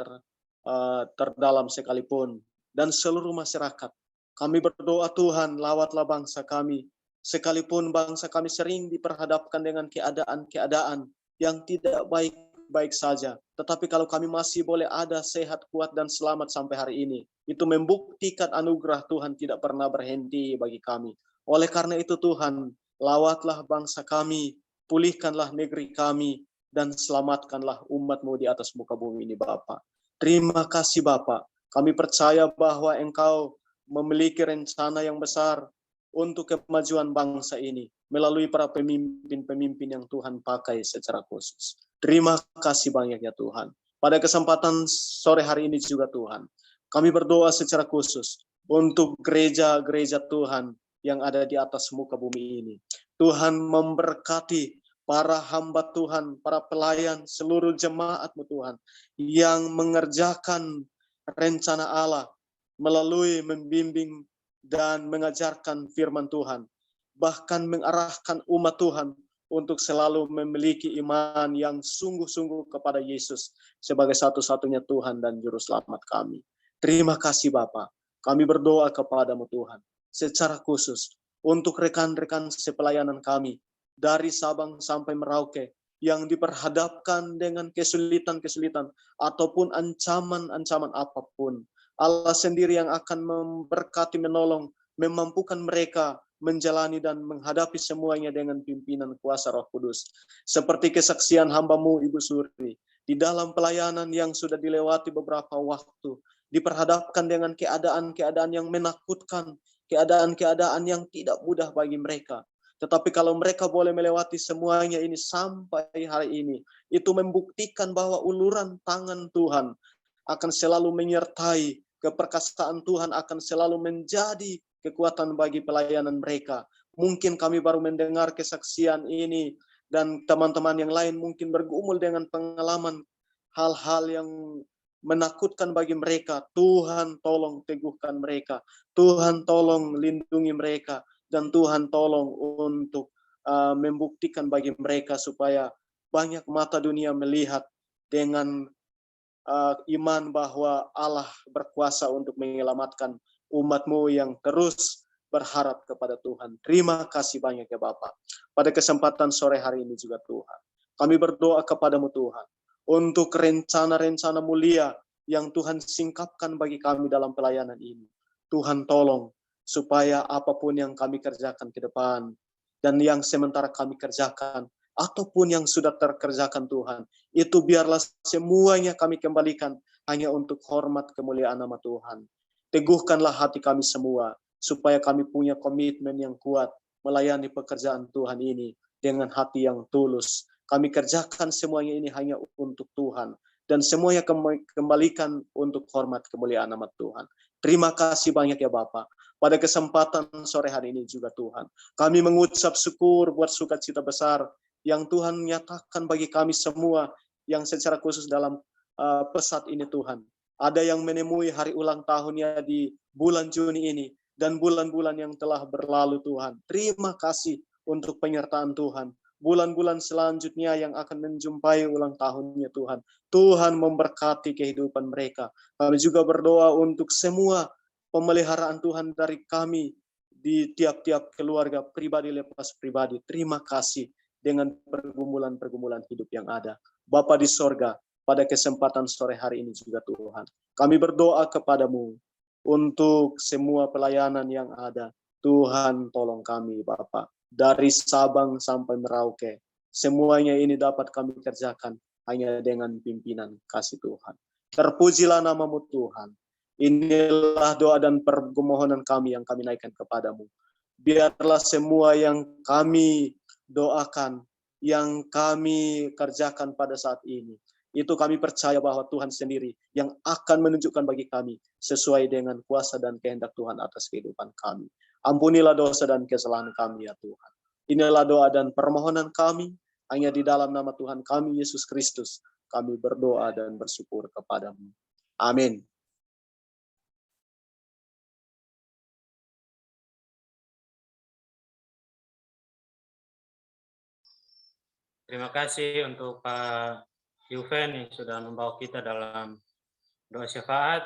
terdalam sekalipun, dan seluruh masyarakat. Kami berdoa Tuhan, lawatlah bangsa kami, sekalipun bangsa kami sering diperhadapkan dengan keadaan-keadaan yang tidak baik-baik saja. Tetapi kalau kami masih boleh ada sehat, kuat, dan selamat sampai hari ini, itu membuktikan anugerah Tuhan tidak pernah berhenti bagi kami. Oleh karena itu Tuhan, lawatlah bangsa kami, pulihkanlah negeri kami, dan selamatkanlah umat-Mu di atas muka bumi ini Bapa. Terima kasih Bapa. Kami percaya bahwa Engkau memiliki rencana yang besar untuk kemajuan bangsa ini melalui para pemimpin-pemimpin yang Tuhan pakai secara khusus. Terima kasih banyak ya Tuhan. Pada kesempatan sore hari ini juga Tuhan, kami berdoa secara khusus untuk gereja-gereja Tuhan yang ada di atas muka bumi ini. Tuhan memberkati para hamba Tuhan, para pelayan, seluruh jemaat-Mu Tuhan, yang mengerjakan rencana Allah melalui membimbing dan mengajarkan firman Tuhan, bahkan mengarahkan umat Tuhan untuk selalu memiliki iman yang sungguh-sungguh kepada Yesus sebagai satu-satunya Tuhan dan Juru Selamat kami. Terima kasih Bapa. Kami berdoa kepadamu Tuhan, secara khusus untuk rekan-rekan sepelayanan kami, dari Sabang sampai Merauke, yang diperhadapkan dengan kesulitan-kesulitan ataupun ancaman-ancaman apapun. Allah sendiri yang akan memberkati, menolong, memampukan mereka menjalani dan menghadapi semuanya dengan pimpinan kuasa Roh Kudus. Seperti kesaksian hamba-Mu Ibu Suri, di dalam pelayanan yang sudah dilewati beberapa waktu, diperhadapkan dengan keadaan-keadaan yang menakutkan, keadaan-keadaan yang tidak mudah bagi mereka. Tetapi kalau mereka boleh melewati semuanya ini sampai hari ini, itu membuktikan bahwa uluran tangan Tuhan akan selalu menyertai, keperkasaan Tuhan akan selalu menjadi kekuatan bagi pelayanan mereka. Mungkin kami baru mendengar kesaksian ini, dan teman-teman yang lain mungkin bergumul dengan pengalaman hal-hal yang menakutkan bagi mereka. Tuhan tolong teguhkan mereka, Tuhan tolong lindungi mereka, dan Tuhan tolong untuk membuktikan bagi mereka supaya banyak mata dunia melihat dengan iman bahwa Allah berkuasa untuk menyelamatkan umat-Mu yang terus berharap kepada Tuhan. Terima kasih banyak ya Bapak. Pada kesempatan sore hari ini juga Tuhan, kami berdoa kepadamu Tuhan, untuk rencana-rencana mulia yang Tuhan singkapkan bagi kami dalam pelayanan ini. Tuhan tolong supaya apapun yang kami kerjakan ke depan, dan yang sementara kami kerjakan, ataupun yang sudah terkerjakan Tuhan, itu biarlah semuanya kami kembalikan hanya untuk hormat kemuliaan nama Tuhan. Teguhkanlah hati kami semua, supaya kami punya komitmen yang kuat melayani pekerjaan Tuhan ini dengan hati yang tulus. Kami kerjakan semuanya ini hanya untuk Tuhan, dan semuanya kembalikan untuk hormat kemuliaan nama Tuhan. Terima kasih banyak ya Bapak. Pada kesempatan sore hari ini juga Tuhan, kami mengucap syukur buat sukacita besar yang Tuhan nyatakan bagi kami semua, yang secara khusus dalam pesat ini Tuhan. Ada yang menemui hari ulang tahunnya di bulan Juni ini, dan bulan-bulan yang telah berlalu Tuhan. Terima kasih untuk penyertaan Tuhan. Bulan-bulan selanjutnya yang akan menjumpai ulang tahunnya Tuhan. Tuhan memberkati kehidupan mereka. Kami juga berdoa untuk semua pemeliharaan Tuhan dari kami di tiap-tiap keluarga, pribadi lepas pribadi. Terima kasih dengan pergumulan-pergumulan hidup yang ada. Bapa di sorga, pada kesempatan sore hari ini juga Tuhan, kami berdoa kepadamu untuk semua pelayanan yang ada. Tuhan tolong kami Bapa, dari Sabang sampai Merauke, semuanya ini dapat kami kerjakan hanya dengan pimpinan kasih Tuhan. Terpujilah namamu Tuhan. Inilah doa dan permohonan kami yang kami naikkan kepadamu. Biarlah semua yang kami doakan, yang kami kerjakan pada saat ini. Itu kami percaya bahwa Tuhan sendiri yang akan menunjukkan bagi kami sesuai dengan kuasa dan kehendak Tuhan atas kehidupan kami. Ampunilah dosa dan kesalahan kami ya Tuhan. Inilah doa dan permohonan kami, hanya di dalam nama Tuhan kami Yesus Kristus kami berdoa dan bersyukur kepadamu. Amin.
Terima kasih untuk Pak Yuven yang sudah membawa kita dalam doa syafaat.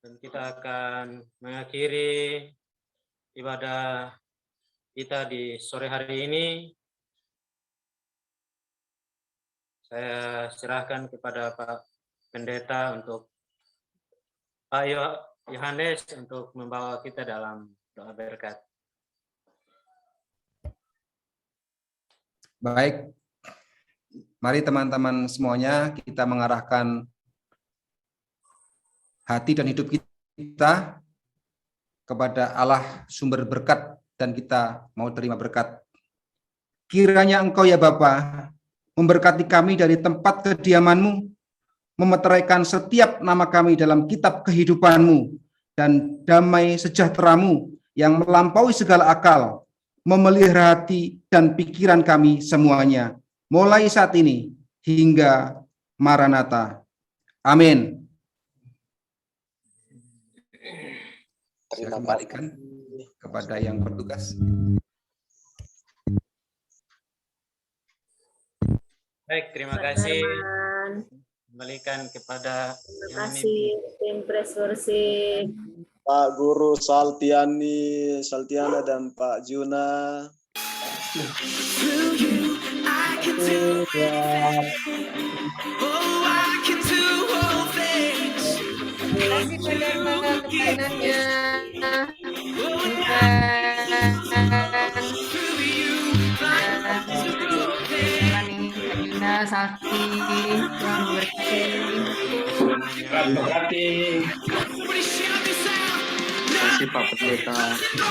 Dan kita akan mengakhiri ibadah kita di sore hari ini. Saya serahkan kepada Pak Pendeta untuk Pak Yohanes untuk membawa kita dalam doa berkat.
Baik, mari teman-teman semuanya kita mengarahkan hati dan hidup kita kepada Allah sumber berkat dan kita mau terima berkat. Kiranya Engkau ya Bapa memberkati kami dari tempat kediaman-Mu, memeteraikan setiap nama kami dalam kitab kehidupan-Mu, dan damai sejahtera-Mu yang melampaui segala akal memelihara hati dan pikiran kami semuanya, mulai saat ini hingga Maranatha. Amin.
Terima
Saya kembalikan kepada yang bertugas.
Baik, terima kasih. Kembalikan kepada
Terima kasih tim Presworship.
Pak Guru Saltiana dan Pak Juna.
Terima kasih pendeta kepenannya. Yuna Sakti, Tuhan memberkati.
Terima kasih Pak Pendeta.